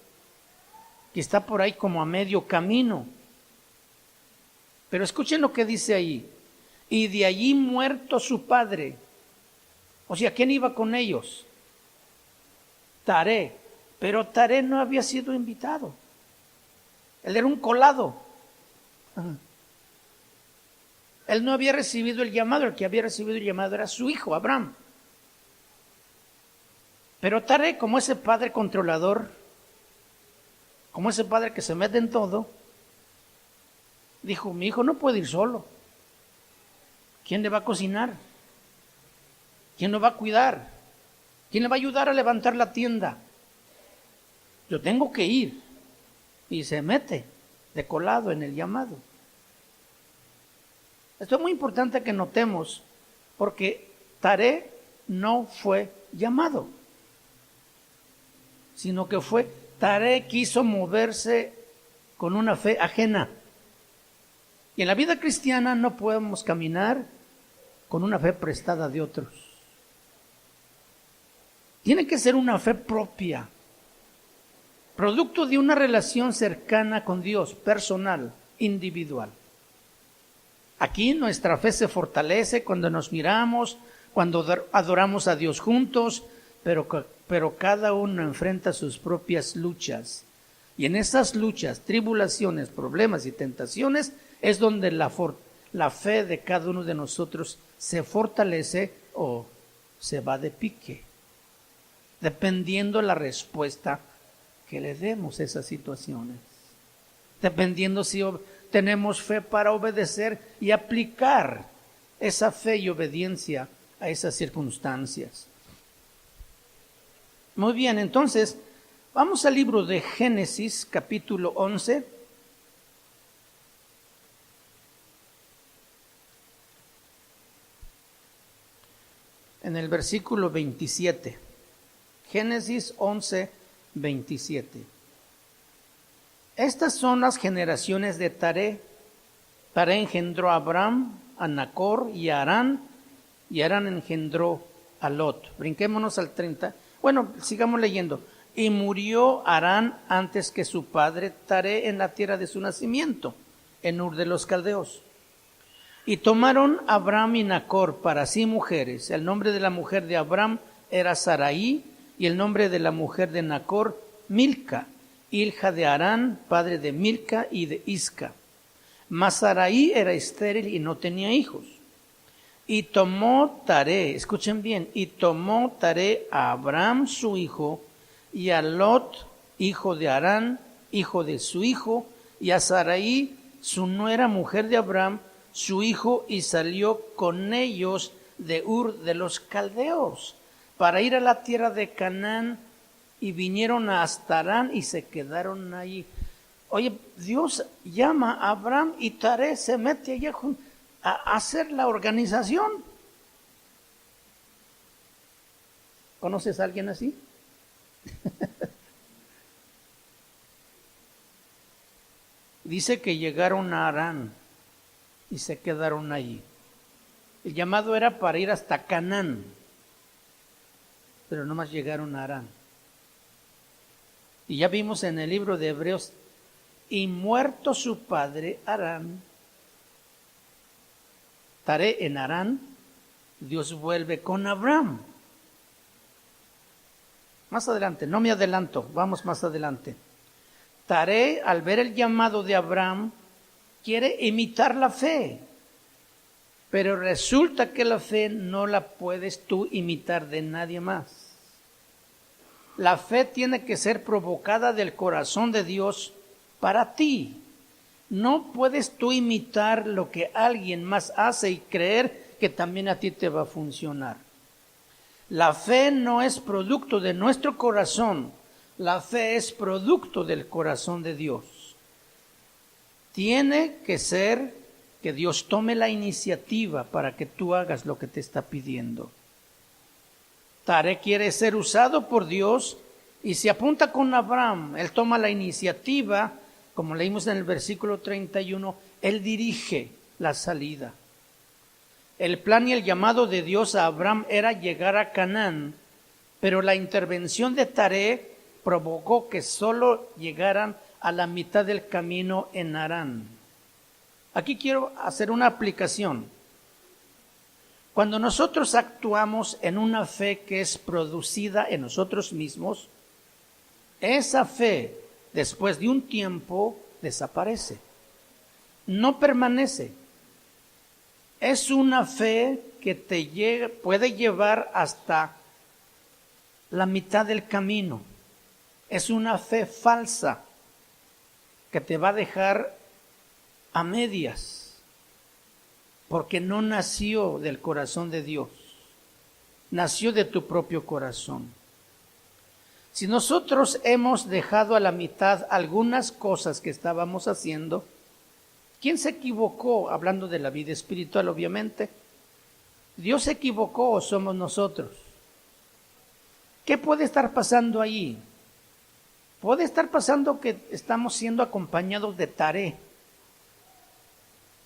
que está por ahí como a medio camino. Pero escuchen lo que dice ahí. Y de allí muerto su padre. O sea, ¿quién iba con ellos? Taré. Pero Taré no había sido invitado. Él era un colado. Él no había recibido el llamado. El que había recibido el llamado era su hijo, Abraham. Pero Taré, como ese padre controlador, como ese padre que se mete en todo, dijo, mi hijo no puede ir solo. ¿Quién le va a cocinar? ¿Quién lo va a cuidar? ¿Quién le va a ayudar a levantar la tienda? Yo tengo que ir. Y se mete de colado en el llamado. Esto es muy importante que notemos, porque Taré no fue llamado, sino que Taré quiso moverse con una fe ajena. Y en la vida cristiana no podemos caminar con una fe prestada de otros. Tiene que ser una fe propia, producto de una relación cercana con Dios, personal, individual. Aquí nuestra fe se fortalece cuando nos miramos, cuando adoramos a Dios juntos, pero cada uno enfrenta sus propias luchas. Y en esas luchas, tribulaciones, problemas y tentaciones es donde la fe de cada uno de nosotros se fortalece o se va de pique, dependiendo la respuesta que le demos a esas situaciones, dependiendo si tenemos fe para obedecer y aplicar esa fe y obediencia a esas circunstancias. Muy bien, entonces vamos al libro de Génesis, capítulo 11. En el versículo 27. Génesis 11, 27. Estas son las generaciones de Taré. Taré engendró a Abraham, a Nacor y a Harán, y Harán engendró a Lot. Brinquémonos al 30. Bueno, sigamos leyendo. Y murió Harán antes que su padre Taré en la tierra de su nacimiento, en Ur de los Caldeos. Y tomaron Abraham y Nacor para sí mujeres. El nombre de la mujer de Abraham era Sarai, y el nombre de la mujer de Nacor, Milca, hija de Harán, padre de Milca y de Isca. Mas Sarai era estéril y no tenía hijos. Y tomó Taré, escuchen bien, y tomó Taré a Abraham su hijo, y a Lot, hijo de Harán, hijo de su hijo, y a Sarai, su nuera, mujer de Abraham, su hijo, y salió con ellos de Ur de los Caldeos, para ir a la tierra de Canaán, y vinieron hasta Harán y se quedaron allí. Oye, Dios llama a Abraham y Taré se mete allá a hacer la organización. ¿Conoces a alguien así? Dice que llegaron a Harán y se quedaron allí. El llamado era para ir hasta Canaán, pero nomás llegaron a Harán. Y ya vimos en el libro de Hebreos, y muerto su padre Harán, Taré en Harán, Dios vuelve con Abraham. Más adelante, no me adelanto, vamos más adelante. Taré, al ver el llamado de Abraham, quiere imitar la fe, pero resulta que la fe no la puedes tú imitar de nadie más. La fe tiene que ser provocada del corazón de Dios para ti. No puedes tú imitar lo que alguien más hace y creer que también a ti te va a funcionar. La fe no es producto de nuestro corazón, la fe es producto del corazón de Dios. Tiene que ser que Dios tome la iniciativa para que tú hagas lo que te está pidiendo. Taré quiere ser usado por Dios y se apunta con Abraham. Él toma la iniciativa, como leímos en el versículo 31, él dirige la salida. El plan y el llamado de Dios a Abraham era llegar a Canaán, pero la intervención de Taré provocó que solo llegaran a la mitad del camino en Harán. Aquí quiero hacer una aplicación. Cuando nosotros actuamos en una fe que es producida en nosotros mismos, esa fe, después de un tiempo, desaparece. No permanece. Es una fe que puede llevar hasta la mitad del camino. Es una fe falsa que te va a dejar a medias, porque no nació del corazón de Dios, nació de tu propio corazón. Si nosotros hemos dejado a la mitad algunas cosas que estábamos haciendo, ¿quién se equivocó? Hablando de la vida espiritual, obviamente. ¿Dios se equivocó o somos nosotros? ¿Qué puede estar pasando ahí? Puede estar pasando que estamos siendo acompañados de Taré.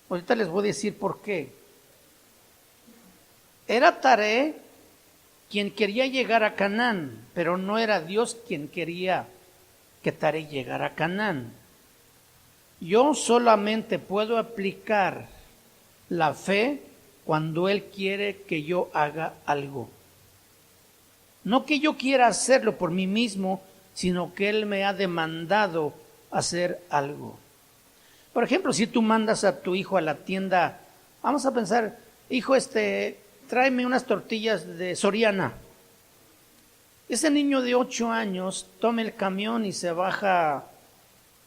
Ahorita les voy a decir por qué. Era Taré quien quería llegar a Canaán, pero no era Dios quien quería que Taré llegara a Canaán. Yo solamente puedo aplicar la fe cuando Él quiere que yo haga algo. No que yo quiera hacerlo por mí mismo, sino que Él me ha demandado hacer algo. Por ejemplo, si tú mandas a tu hijo a la tienda, vamos a pensar, hijo, tráeme unas tortillas de Soriana. Ese niño de 8 años toma el camión y se baja,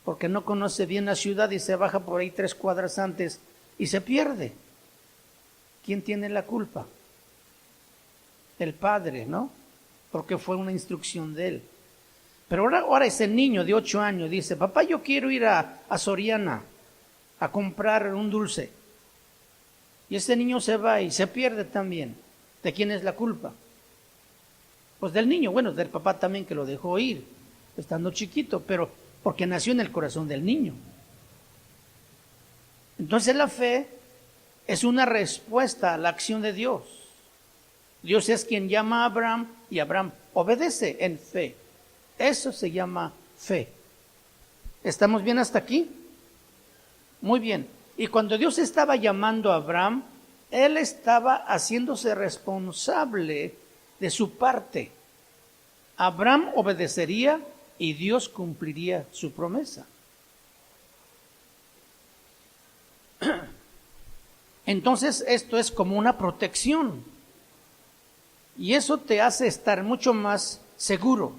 porque no conoce bien la ciudad, y se baja por ahí 3 cuadras antes y se pierde. ¿Quién tiene la culpa? El padre, ¿no? Porque fue una instrucción de él. Pero ahora ese niño de 8 años dice, papá, yo quiero ir a Soriana a comprar un dulce. Y ese niño se va y se pierde también. ¿De quién es la culpa? Pues del niño, bueno, del papá también que lo dejó ir, estando chiquito, pero porque nació en el corazón del niño. Entonces la fe es una respuesta a la acción de Dios. Dios es quien llama a Abraham y Abraham obedece en fe. Eso se llama fe. ¿Estamos bien hasta aquí? Muy bien. Y cuando Dios estaba llamando a Abraham, Él estaba haciéndose responsable de su parte. Abraham obedecería y Dios cumpliría su promesa. Entonces esto es como una protección. Y eso te hace estar mucho más seguro.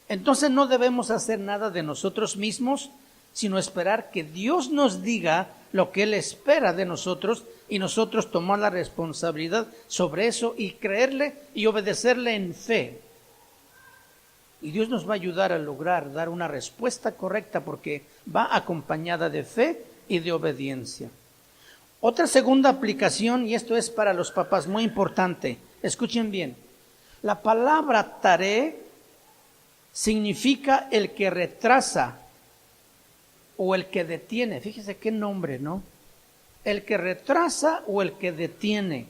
Entonces no debemos hacer nada de nosotros mismos, sino esperar que Dios nos diga lo que Él espera de nosotros y nosotros tomar la responsabilidad sobre eso y creerle y obedecerle en fe. Y Dios nos va a ayudar a lograr dar una respuesta correcta porque va acompañada de fe y de obediencia. Otra segunda aplicación, y esto es para los papás muy importante, escuchen bien. La palabra taré significa el que retrasa o el que detiene. Fíjese qué nombre, ¿no? El que retrasa o el que detiene.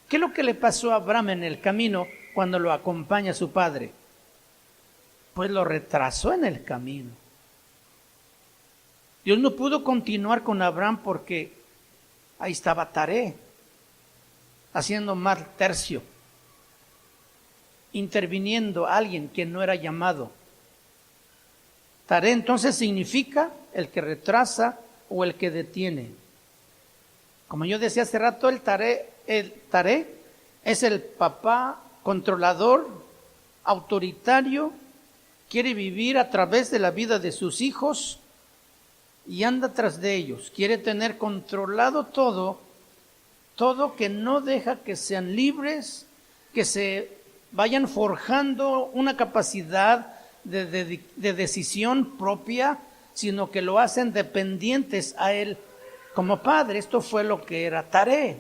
¿Qué es lo que le pasó a Abraham en el camino cuando lo acompaña su padre? Pues lo retrasó en el camino. Dios no pudo continuar con Abraham porque ahí estaba Taré, haciendo mal tercio, interviniendo a alguien que no era llamado. Taré entonces significa el que retrasa o el que detiene. Como yo decía hace rato, el taré es el papá controlador, autoritario, quiere vivir a través de la vida de sus hijos y anda tras de ellos. Quiere tener controlado todo que no deja que sean libres, que se vayan forjando una capacidad de decisión propia, sino que lo hacen dependientes a él como padre. Esto fue lo que era Taré.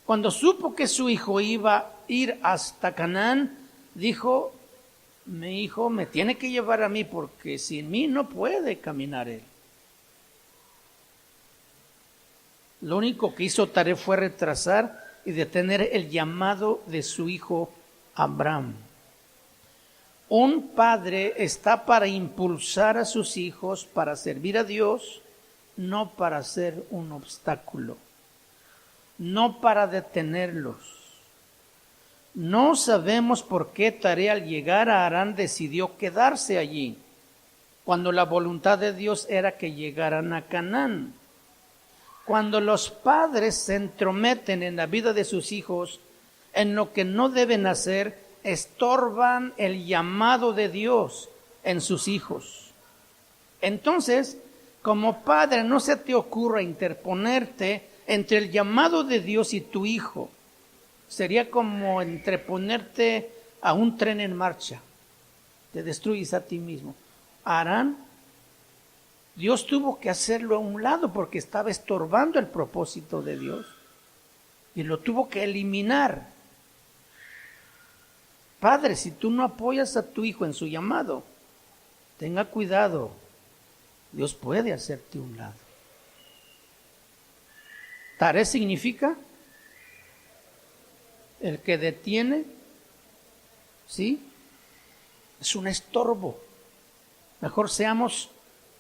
Cuando supo que su hijo iba a ir hasta Canaán, dijo, mi hijo me tiene que llevar a mí porque sin mí no puede caminar él. Lo único que hizo Taré fue retrasar y detener el llamado de su hijo Abraham. Un padre está para impulsar a sus hijos para servir a Dios, no para ser un obstáculo, no para detenerlos. No sabemos por qué Taré al llegar a Harán decidió quedarse allí, cuando la voluntad de Dios era que llegaran a Canaán. Cuando los padres se entrometen en la vida de sus hijos, en lo que no deben hacer, estorban el llamado de Dios en sus hijos. Entonces, como padre, no se te ocurra interponerte entre el llamado de Dios y tu hijo. Sería como entreponerte a un tren en marcha. Te destruyes a ti mismo. Harán. Dios tuvo que hacerlo a un lado porque estaba estorbando el propósito de Dios y lo tuvo que eliminar. Padre, si tú no apoyas a tu hijo en su llamado, tenga cuidado, Dios puede hacerte a un lado. Taré significa el que detiene, ¿sí? Es un estorbo. Mejor seamos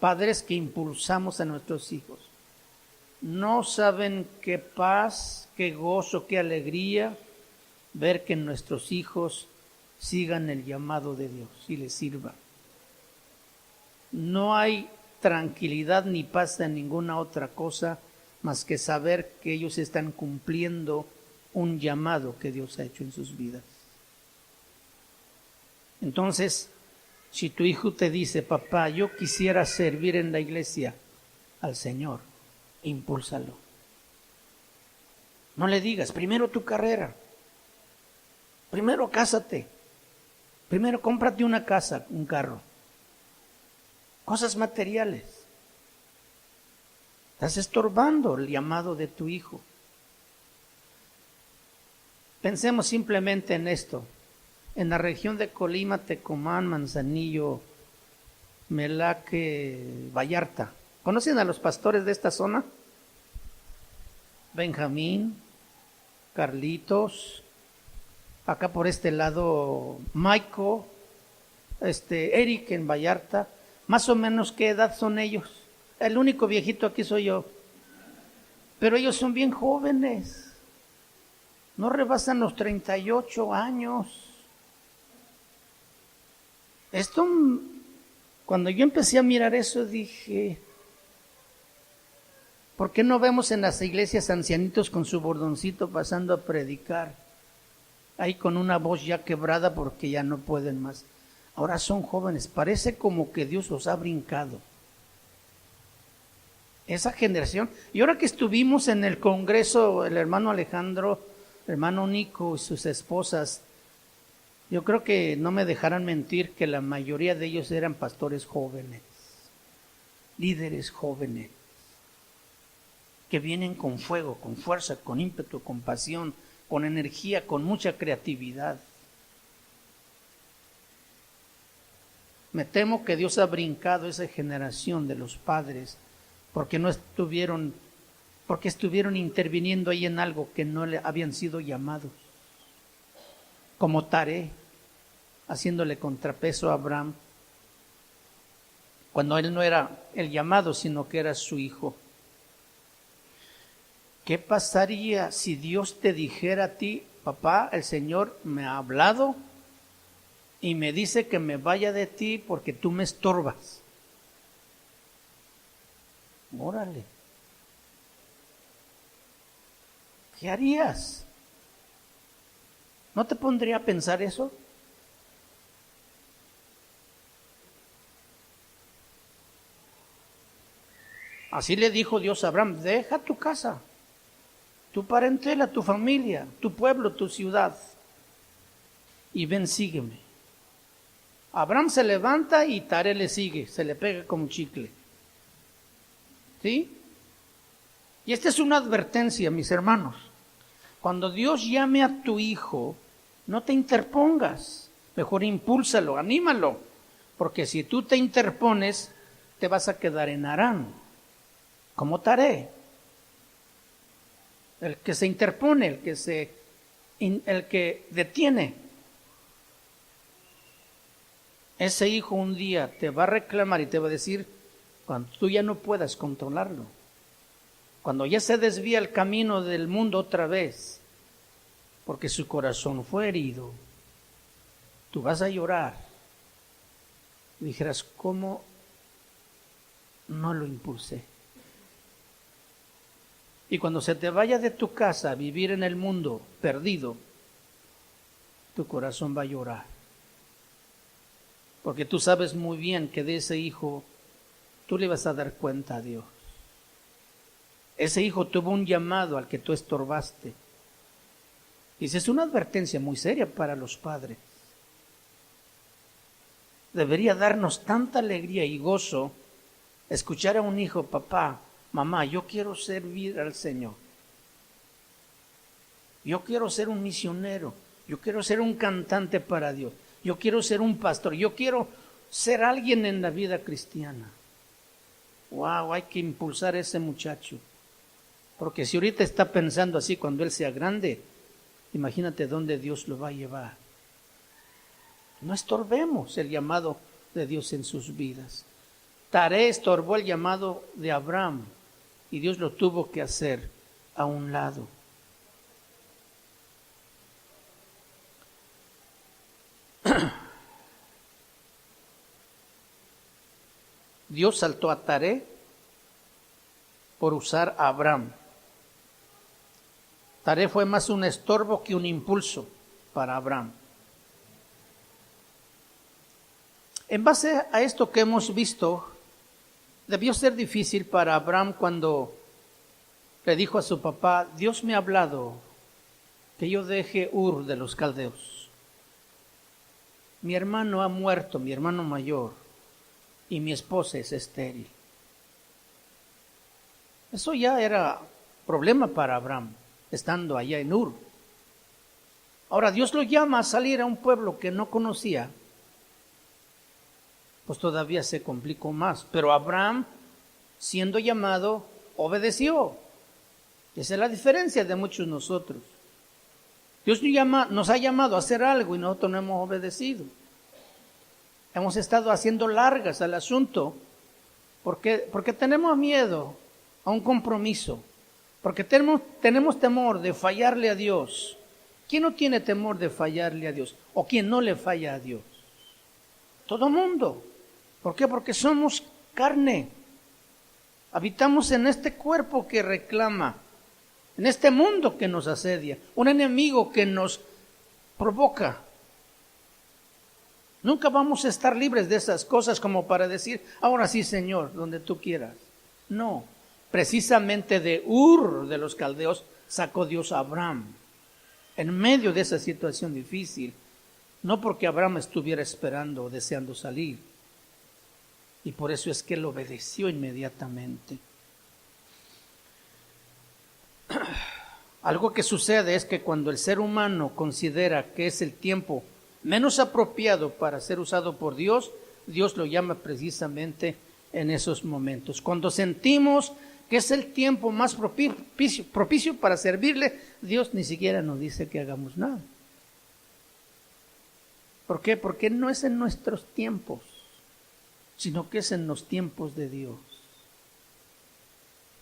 padres que impulsamos a nuestros hijos. No saben qué paz, qué gozo, qué alegría ver que nuestros hijos sigan el llamado de Dios y les sirvan. No hay tranquilidad ni paz en ninguna otra cosa más que saber que ellos están cumpliendo un llamado que Dios ha hecho en sus vidas. Entonces, si tu hijo te dice, papá, yo quisiera servir en la iglesia al Señor, impúlsalo. No le digas, primero tu carrera, primero cásate, primero cómprate una casa, un carro, cosas materiales. Estás estorbando el llamado de tu hijo. Pensemos simplemente en esto. En la región de Colima, Tecomán, Manzanillo, Melaque, Vallarta. ¿Conocen a los pastores de esta zona? Benjamín, Carlitos, acá por este lado Maico, Eric en Vallarta. Más o menos, ¿qué edad son ellos? El único viejito aquí soy yo. Pero ellos son bien jóvenes. No rebasan los 38 años. Esto, cuando yo empecé a mirar eso, dije, ¿por qué no vemos en las iglesias ancianitos con su bordoncito pasando a predicar? Ahí con una voz ya quebrada porque ya no pueden más. Ahora son jóvenes, parece como que Dios los ha brincado. Esa generación. Y ahora que estuvimos en el congreso, el hermano Alejandro, el hermano Nico y sus esposas, yo creo que no me dejarán mentir que la mayoría de ellos eran pastores jóvenes, líderes jóvenes, que vienen con fuego, con fuerza, con ímpetu, con pasión, con energía, con mucha creatividad. Me temo que Dios ha brincado esa generación de los padres porque estuvieron interviniendo ahí en algo que no le habían sido llamados. Como Taré, haciéndole contrapeso a Abraham, cuando él no era el llamado, sino que era su hijo. ¿Qué pasaría si Dios te dijera a ti, papá, el Señor me ha hablado y me dice que me vaya de ti porque tú me estorbas? Órale. ¿Qué harías? ¿No te pondría a pensar eso? Así le dijo Dios a Abraham, deja tu casa, tu parentela, tu familia, tu pueblo, tu ciudad, y ven, sígueme. Abraham se levanta y Taré le sigue, se le pega como chicle. ¿Sí? Y esta es una advertencia, mis hermanos. Cuando Dios llame a tu hijo, no te interpongas. Mejor impúlsalo, anímalo, porque si tú te interpones, te vas a quedar en Harán, como Taré. El que se interpone, el que detiene. Ese hijo un día te va a reclamar y te va a decir, cuando tú ya no puedas controlarlo, cuando ya se desvía el camino del mundo otra vez, porque su corazón fue herido, tú vas a llorar. Y dijeras, ¿cómo no lo impulsé? Y cuando se te vaya de tu casa a vivir en el mundo perdido, tu corazón va a llorar. Porque tú sabes muy bien que de ese hijo tú le vas a dar cuenta a Dios. Ese hijo tuvo un llamado al que tú estorbaste. Y esa es una advertencia muy seria para los padres. Debería darnos tanta alegría y gozo escuchar a un hijo, papá, mamá, yo quiero servir al Señor. Yo quiero ser un misionero. Yo quiero ser un cantante para Dios. Yo quiero ser un pastor. Yo quiero ser alguien en la vida cristiana. Wow, hay que impulsar a ese muchacho. Porque si ahorita está pensando así cuando él sea grande, imagínate dónde Dios lo va a llevar. No estorbemos el llamado de Dios en sus vidas. Taré estorbó el llamado de Abraham y Dios lo tuvo que hacer a un lado. Dios saltó a Taré por usar a Abraham. Taré fue más un estorbo que un impulso para Abraham. En base a esto que hemos visto, debió ser difícil para Abraham cuando le dijo a su papá, Dios me ha hablado que yo deje Ur de los caldeos. Mi hermano ha muerto, mi hermano mayor, y mi esposa es estéril. Eso ya era problema para Abraham, estando allá en Ur. Ahora Dios lo llama a salir a un pueblo que no conocía, pues todavía se complicó más. Pero Abraham, siendo llamado, obedeció. Esa es la diferencia de muchos de nosotros. Dios nos ha llamado a hacer algo y nosotros no hemos obedecido. Hemos estado haciendo largas al asunto porque tenemos miedo a un compromiso, porque tenemos temor de fallarle a Dios. ¿Quién no tiene temor de fallarle a Dios? ¿O quién no le falla a Dios? Todo mundo. ¿Por qué? Porque somos carne. Habitamos en este cuerpo que reclama, en este mundo que nos asedia, un enemigo que nos provoca. Nunca vamos a estar libres de esas cosas como para decir, ahora sí, Señor, donde tú quieras. No, precisamente de Ur de los caldeos sacó Dios a Abraham, en medio de esa situación difícil, no porque Abraham estuviera esperando o deseando salir. Y por eso es que él obedeció inmediatamente. Algo que sucede es que cuando el ser humano considera que es el tiempo menos apropiado para ser usado por Dios, Dios lo llama precisamente en esos momentos. Cuando sentimos que es el tiempo más propicio para servirle, Dios ni siquiera nos dice que hagamos nada. ¿Por qué? Porque no es en nuestros tiempos, sino que es en los tiempos de Dios.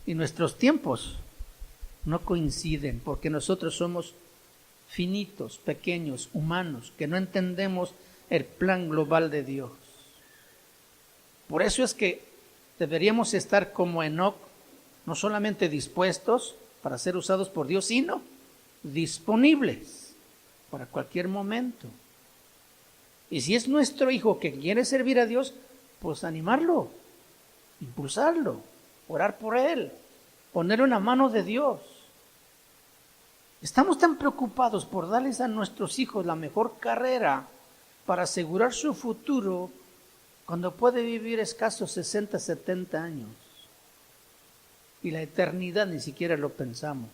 Y nuestros tiempos no coinciden, porque nosotros somos finitos, pequeños, humanos, que no entendemos el plan global de Dios. Por eso es que deberíamos estar como Enoc, no solamente dispuestos para ser usados por Dios, sino disponibles para cualquier momento. Y si es nuestro hijo que quiere servir a Dios, pues animarlo, impulsarlo, orar por él, ponerlo en la mano de Dios. Estamos tan preocupados por darles a nuestros hijos la mejor carrera para asegurar su futuro cuando puede vivir escasos 60, 70 años. Y la eternidad ni siquiera lo pensamos.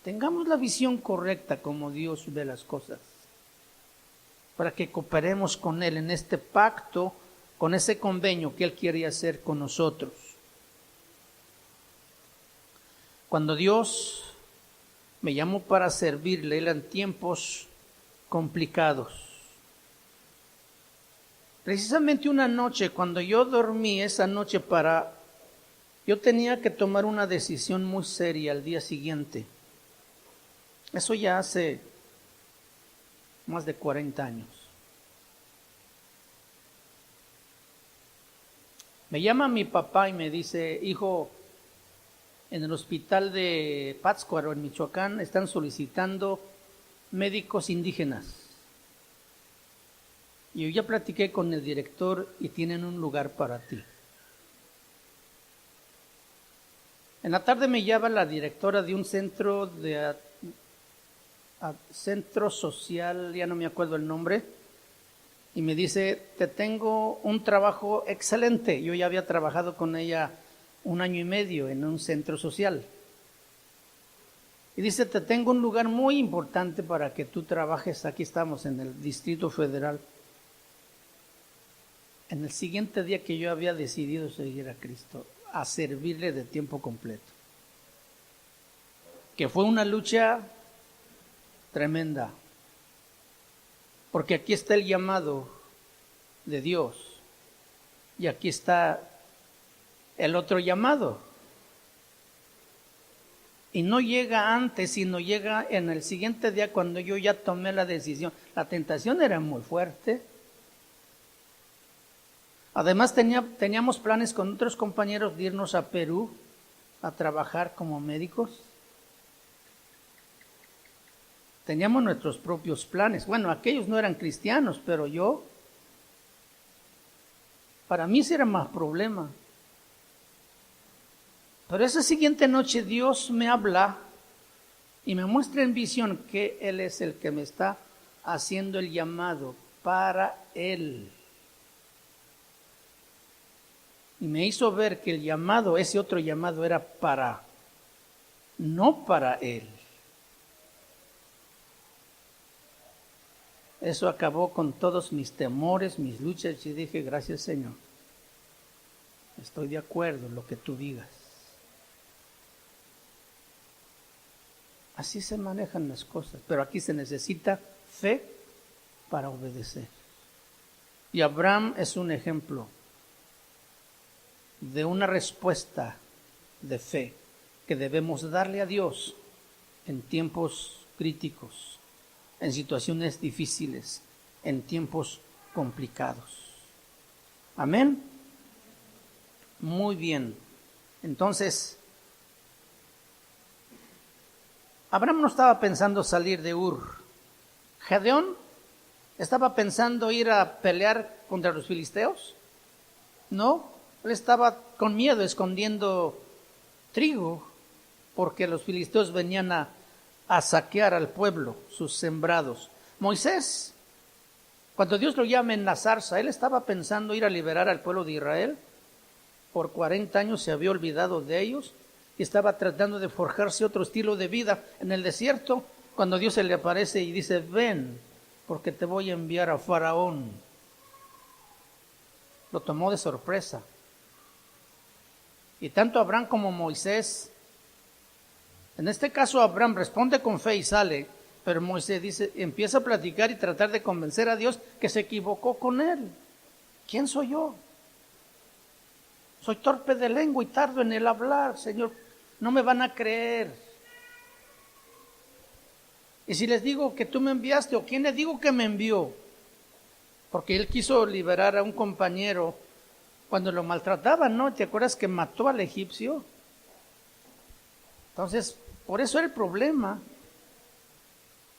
Tengamos la visión correcta como Dios ve las cosas. para que cooperemos con Él en este pacto, con ese convenio que Él quiere hacer con nosotros. Cuando Dios me llamó para servirle, eran tiempos complicados. Precisamente una noche, cuando yo dormí esa noche yo tenía que tomar una decisión muy seria al día siguiente. Eso ya hace más de 40 años. Me llama mi papá y me dice: hijo, en el hospital de Pátzcuaro, en Michoacán, están solicitando médicos indígenas. Y yo ya platiqué con el director y tienen un lugar para ti. En la tarde me llama la directora de un centro centro social, ya no me acuerdo el nombre, y me dice: te tengo un trabajo excelente. Yo ya había trabajado con ella 1 año y medio en un centro social. Y dice: te tengo un lugar muy importante para que tú trabajes. Aquí estamos en el Distrito Federal. En el siguiente día que yo había decidido seguir a Cristo, a servirle de tiempo completo, que fue una lucha tremenda, porque aquí está el llamado de Dios y aquí está el otro llamado, y no llega antes, sino llega en el siguiente día cuando yo ya tomé la decisión. La tentación era muy fuerte. Además teníamos planes con otros compañeros de irnos a Perú a trabajar como médicos. Teníamos nuestros propios planes. Bueno, aquellos no eran cristianos, pero para mí sí era más problema. Pero esa siguiente noche Dios me habla y me muestra en visión que Él es el que me está haciendo el llamado para Él. Y me hizo ver que el llamado, ese otro llamado, era no para Él. Eso acabó con todos mis temores, mis luchas, y dije: gracias, Señor. Estoy de acuerdo en lo que tú digas. Así se manejan las cosas, pero aquí se necesita fe para obedecer. Y Abraham es un ejemplo de una respuesta de fe que debemos darle a Dios en tiempos críticos, en situaciones difíciles, en tiempos complicados. Amén. Muy bien. Entonces, Abraham no estaba pensando salir de Ur. Gedeón estaba pensando ir a pelear contra los filisteos. No, él estaba con miedo escondiendo trigo porque los filisteos venían a saquear al pueblo, sus sembrados. Moisés, cuando Dios lo llama en la zarza, él estaba pensando ir a liberar al pueblo de Israel. Por 40 años se había olvidado de ellos y estaba tratando de forjarse otro estilo de vida en el desierto, cuando Dios se le aparece y dice: ven, porque te voy a enviar a Faraón. Lo tomó de sorpresa. Y tanto Abraham como Moisés, en este caso Abraham responde con fe y sale, pero Moisés empieza a platicar y tratar de convencer a Dios que se equivocó con él. ¿Quién soy yo? Soy torpe de lengua y tardo en el hablar, Señor. No me van a creer. Y si les digo que tú me enviaste, ¿o quién les digo que me envió? Porque él quiso liberar a un compañero cuando lo maltrataban, ¿no? ¿Te acuerdas que mató al egipcio? Entonces, por eso era el problema.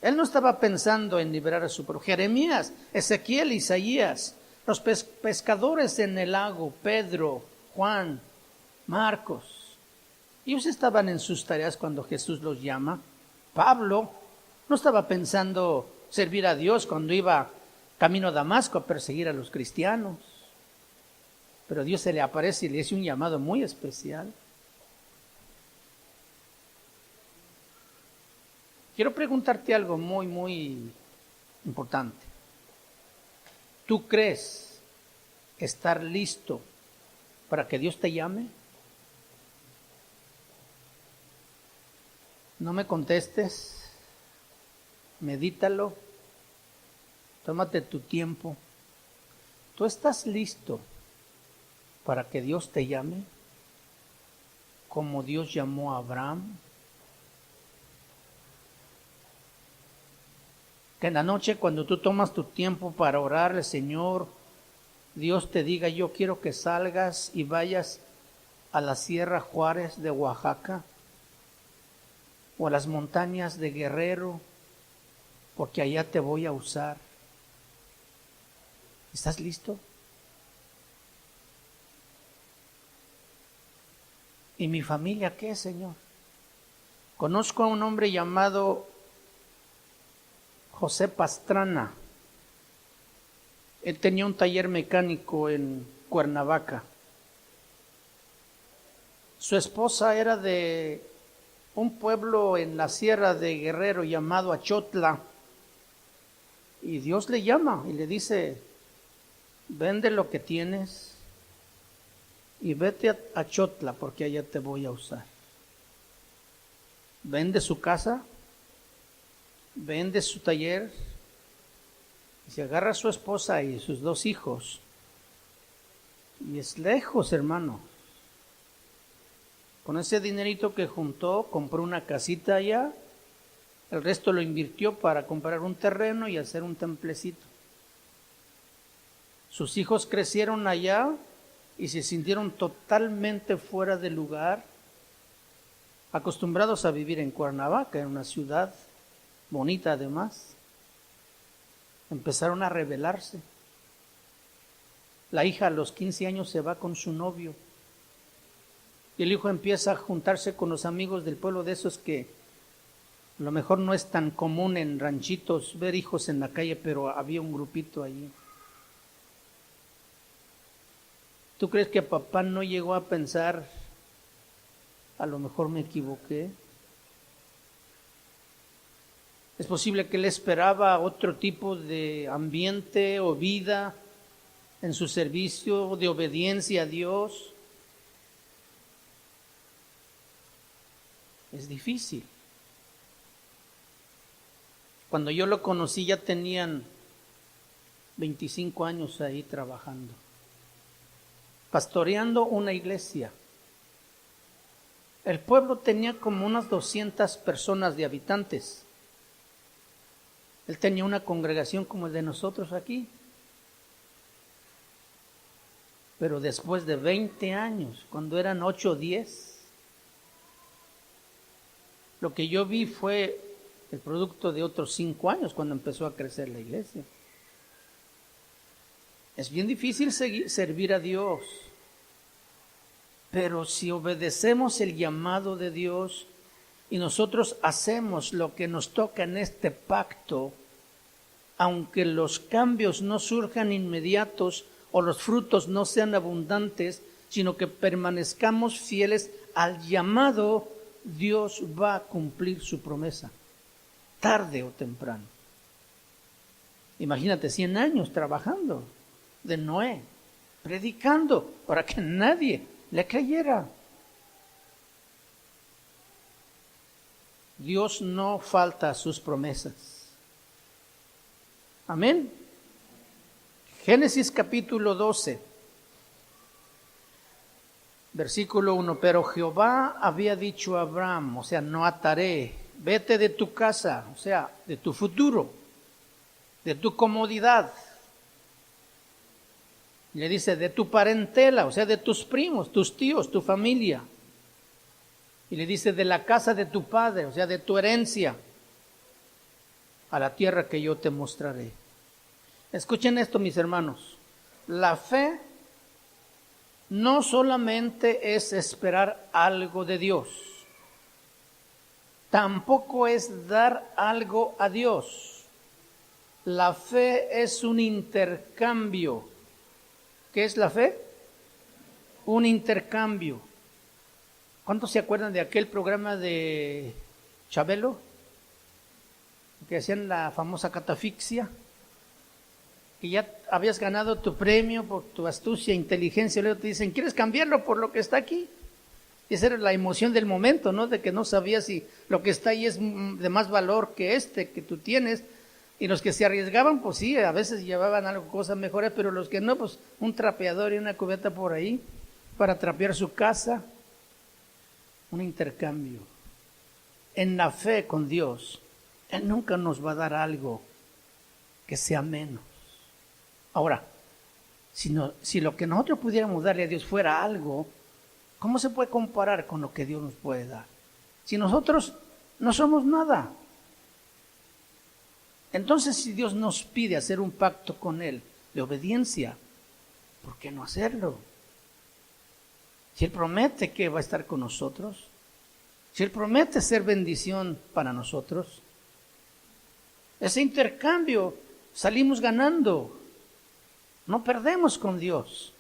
Él no estaba pensando en liberar a su pueblo. Jeremías, Ezequiel, Isaías, los pescadores en el lago, Pedro, Juan, Marcos, ellos estaban en sus tareas cuando Jesús los llama. Pablo no estaba pensando servir a Dios cuando iba camino a Damasco a perseguir a los cristianos. Pero Dios se le aparece y le hace un llamado muy especial. Quiero preguntarte algo muy, muy importante. ¿Tú crees estar listo para que Dios te llame? No me contestes, medítalo, tómate tu tiempo. ¿Tú estás listo para que Dios te llame como Dios llamó a Abraham? Que en la noche, cuando tú tomas tu tiempo para orar al Señor, Dios te diga: yo quiero que salgas y vayas a la Sierra Juárez de Oaxaca o a las montañas de Guerrero, porque allá te voy a usar. ¿Estás listo? ¿Y mi familia qué, Señor? Conozco a un hombre llamado José Pastrana. Él tenía un taller mecánico en Cuernavaca. Su esposa era de un pueblo en la Sierra de Guerrero llamado Achotla. Y Dios le llama y le dice: vende lo que tienes y vete a Achotla, porque allá te voy a usar. Vende su casa, vende su taller, y se agarra a su esposa y sus 2 hijos. Y es lejos, hermano. Con ese dinerito que juntó, compró una casita allá, el resto lo invirtió para comprar un terreno y hacer un templecito. Sus hijos crecieron allá y se sintieron totalmente fuera de lugar, acostumbrados a vivir en Cuernavaca, en una ciudad bonita además. Empezaron a rebelarse. La hija a los 15 años se va con su novio. Y el hijo empieza a juntarse con los amigos del pueblo, de esos que a lo mejor no es tan común en ranchitos ver hijos en la calle, pero había un grupito allí. ¿Tú crees que papá no llegó a pensar: a lo mejor me equivoqué? Es posible que él esperaba otro tipo de ambiente o vida en su servicio de obediencia a Dios. Es difícil. Cuando yo lo conocí ya tenían 25 años ahí trabajando, pastoreando una iglesia. El pueblo tenía como unas 200 personas de habitantes. Él tenía una congregación como el de nosotros aquí. Pero después de 20 años, cuando eran 8 o 10, lo que yo vi fue el producto de otros 5 años cuando empezó a crecer la iglesia. Es bien difícil servir a Dios, pero si obedecemos el llamado de Dios y nosotros hacemos lo que nos toca en este pacto, aunque los cambios no surjan inmediatos o los frutos no sean abundantes, sino que permanezcamos fieles al llamado, Dios va a cumplir su promesa, tarde o temprano. Imagínate 100 años trabajando de Noé, predicando para que nadie le creyera. Dios no falta a sus promesas. Amén. Génesis capítulo 12, versículo 1. Pero Jehová había dicho a Abraham, o sea, no ataré, vete de tu casa, o sea, de tu futuro, de tu comodidad. Le dice, de tu parentela, o sea, de tus primos, tus tíos, tu familia. Y le dice, de la casa de tu padre, o sea, de tu herencia, a la tierra que yo te mostraré. Escuchen esto, mis hermanos. La fe no solamente es esperar algo de Dios, tampoco es dar algo a Dios. La fe es un intercambio. ¿Qué es la fe? Un intercambio. ¿Cuántos se acuerdan de aquel programa de Chabelo? Que hacían la famosa catafixia. que ya habías ganado tu premio por tu astucia e inteligencia, y luego te dicen, ¿quieres cambiarlo por lo que está aquí? Y esa era la emoción del momento, ¿no? De que no sabías si lo que está ahí es de más valor que que tú tienes. Y los que se arriesgaban, pues sí, a veces llevaban algo, cosas mejores, pero los que no, pues un trapeador y una cubeta por ahí para trapear su casa. Un intercambio. En la fe con Dios, Él nunca nos va a dar algo que sea menos. Ahora, si lo que nosotros pudiéramos darle a Dios fuera algo, ¿cómo se puede comparar con lo que Dios nos puede dar? Si nosotros no somos nada. Entonces, si Dios nos pide hacer un pacto con Él de obediencia, ¿por qué no hacerlo? Si Él promete que va a estar con nosotros, si Él promete ser bendición para nosotros, ese intercambio salimos ganando, no perdemos con Dios.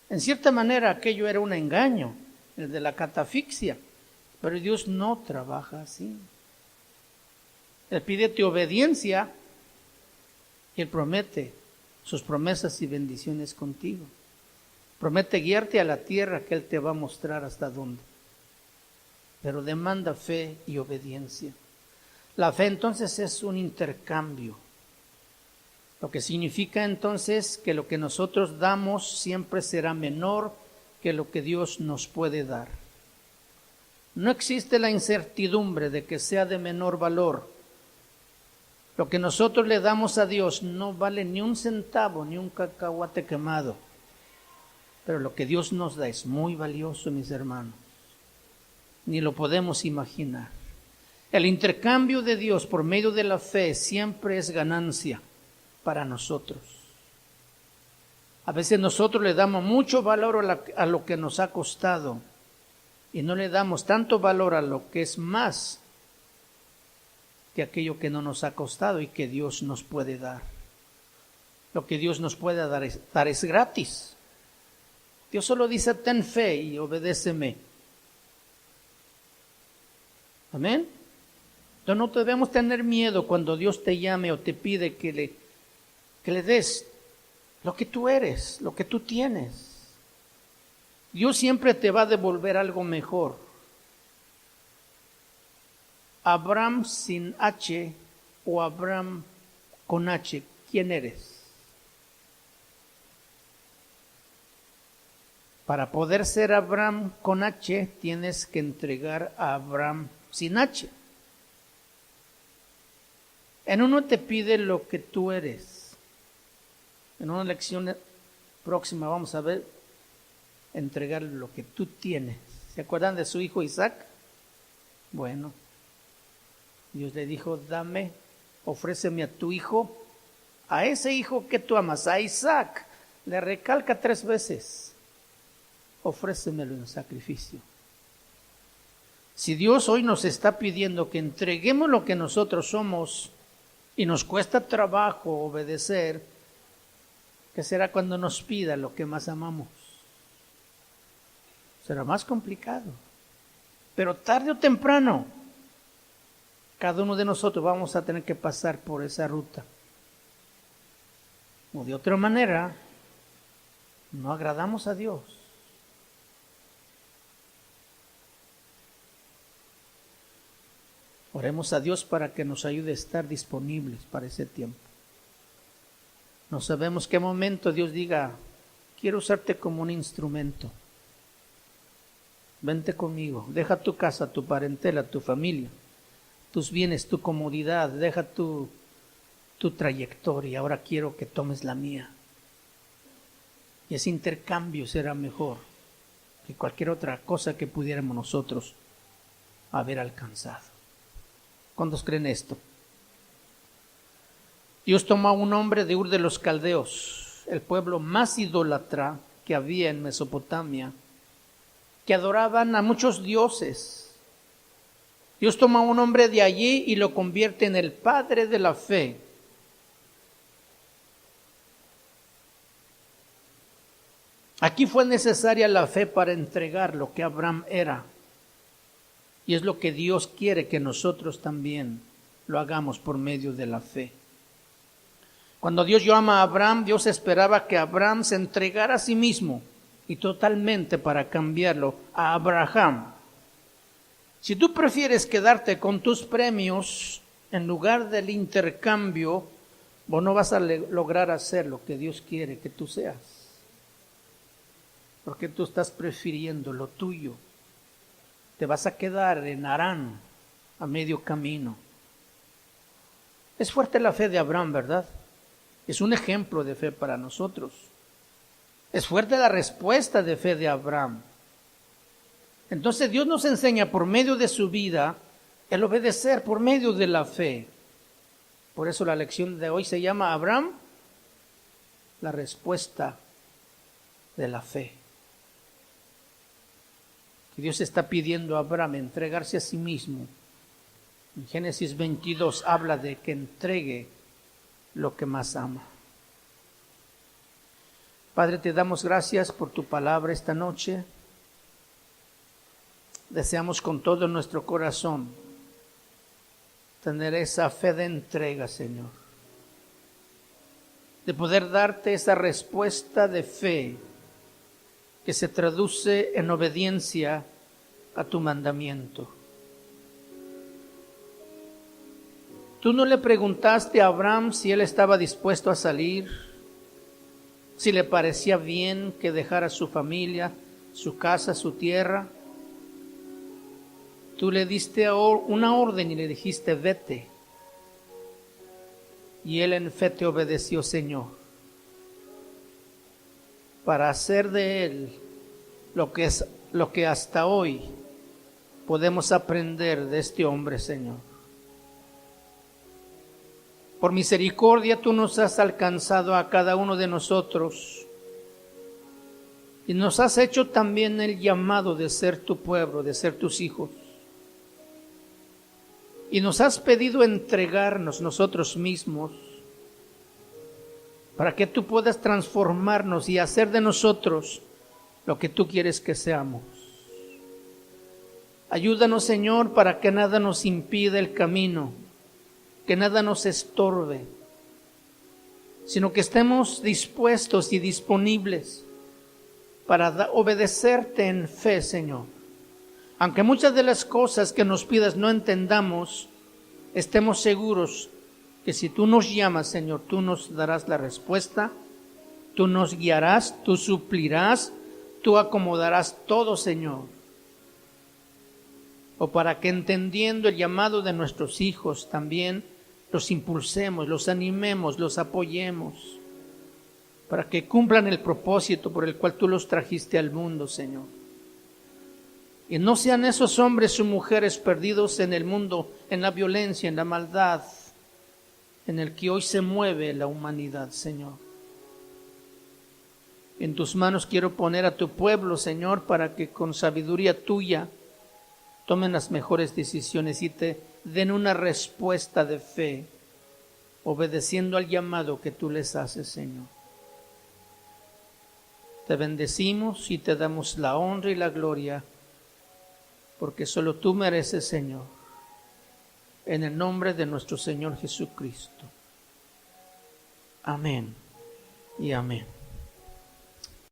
En cierta manera aquello era un engaño, el de la catafixia, pero Dios no trabaja así. Él pide tu obediencia y Él promete sus promesas y bendiciones contigo. Promete guiarte a la tierra que Él te va a mostrar hasta dónde. Pero demanda fe y obediencia. La fe entonces es un intercambio. Lo que significa entonces que lo que nosotros damos siempre será menor que lo que Dios nos puede dar. No existe la incertidumbre de que sea de menor valor. Lo que nosotros le damos a Dios no vale ni un centavo, ni un cacahuate quemado. Pero lo que Dios nos da es muy valioso, mis hermanos. Ni lo podemos imaginar. El intercambio de Dios por medio de la fe siempre es ganancia para nosotros. A veces nosotros le damos mucho valor a lo que nos ha costado y no le damos tanto valor a lo que es más que aquello que no nos ha costado y que Dios nos puede dar. Lo que Dios nos puede dar es gratis. Dios solo dice, ten fe y obedéceme. Amén. Entonces no debemos tener miedo cuando Dios te llame o te pide que le des lo que tú eres, lo que tú tienes. Dios siempre te va a devolver algo mejor. Abraham sin H o Abraham con H, ¿quién eres? Para poder ser Abraham con H, tienes que entregar a Abraham sin H. En uno te pide lo que tú eres. En una lección próxima vamos a ver, entregar lo que tú tienes. ¿Se acuerdan de su hijo Isaac? Bueno, Dios le dijo, ofréceme a tu hijo, a ese hijo que tú amas, a Isaac. Le recalca 3 veces, ofrécemelo en sacrificio. Si Dios hoy nos está pidiendo que entreguemos lo que nosotros somos y nos cuesta trabajo obedecer, ¿qué será cuando nos pida lo que más amamos? Será más complicado. Pero tarde o temprano, cada uno de nosotros vamos a tener que pasar por esa ruta. O de otra manera, no agradamos a Dios. Oremos a Dios para que nos ayude a estar disponibles para ese tiempo. No sabemos qué momento Dios diga, quiero usarte como un instrumento. Vente conmigo, deja tu casa, tu parentela, tu familia, tus bienes, tu comodidad, deja tu trayectoria, ahora quiero que tomes la mía. Y ese intercambio será mejor que cualquier otra cosa que pudiéramos nosotros haber alcanzado. ¿Cuántos creen esto? Dios tomó a un hombre de Ur de los Caldeos, el pueblo más idólatra que había en Mesopotamia, que adoraban a muchos dioses. Dios toma a un hombre de allí y lo convierte en el padre de la fe. Aquí fue necesaria la fe para entregar lo que Abraham era. Y es lo que Dios quiere que nosotros también lo hagamos por medio de la fe. Cuando Dios llama a Abraham, Dios esperaba que Abraham se entregara a sí mismo y totalmente para cambiarlo a Abraham. Si tú prefieres quedarte con tus premios en lugar del intercambio, vos no vas a lograr hacer lo que Dios quiere que tú seas. Porque tú estás prefiriendo lo tuyo. Te vas a quedar en Harán, a medio camino. Es fuerte la fe de Abraham, ¿verdad? Es un ejemplo de fe para nosotros. Es fuerte la respuesta de fe de Abraham. Entonces Dios nos enseña por medio de su vida el obedecer por medio de la fe. Por eso la lección de hoy se llama Abraham, la respuesta de la fe. Que Dios está pidiendo a Abraham entregarse a sí mismo. En Génesis 22 habla de que entregue lo que más ama. Padre, te damos gracias por tu palabra esta noche. Deseamos con todo nuestro corazón tener esa fe de entrega, Señor, de poder darte esa respuesta de fe que se traduce en obediencia a tu mandamiento. Tú no le preguntaste a Abraham si él estaba dispuesto a salir, si le parecía bien que dejara su familia, su casa, su tierra. Tú le diste una orden y le dijiste, vete. Y él en fe te obedeció, Señor, para hacer de él lo que hasta hoy podemos aprender de este hombre, Señor. Por misericordia tú nos has alcanzado a cada uno de nosotros y nos has hecho también el llamado de ser tu pueblo, de ser tus hijos. Y nos has pedido entregarnos nosotros mismos para que tú puedas transformarnos y hacer de nosotros lo que tú quieres que seamos. Ayúdanos, Señor, para que nada nos impida el camino, que nada nos estorbe, sino que estemos dispuestos y disponibles para obedecerte en fe, Señor. Aunque muchas de las cosas que nos pidas no entendamos, estemos seguros que si tú nos llamas, Señor, tú nos darás la respuesta, tú nos guiarás, tú suplirás, tú acomodarás todo, Señor. O para que entendiendo el llamado de nuestros hijos también los impulsemos, los animemos, los apoyemos, para que cumplan el propósito por el cual tú los trajiste al mundo, Señor. Y no sean esos hombres o mujeres perdidos en el mundo, en la violencia, en la maldad, en el que hoy se mueve la humanidad, Señor. En tus manos quiero poner a tu pueblo, Señor, para que con sabiduría tuya tomen las mejores decisiones y te den una respuesta de fe, obedeciendo al llamado que tú les haces, Señor. Te bendecimos y te damos la honra y la gloria, porque solo tú mereces, Señor, en el nombre de nuestro Señor Jesucristo. Amén y amén.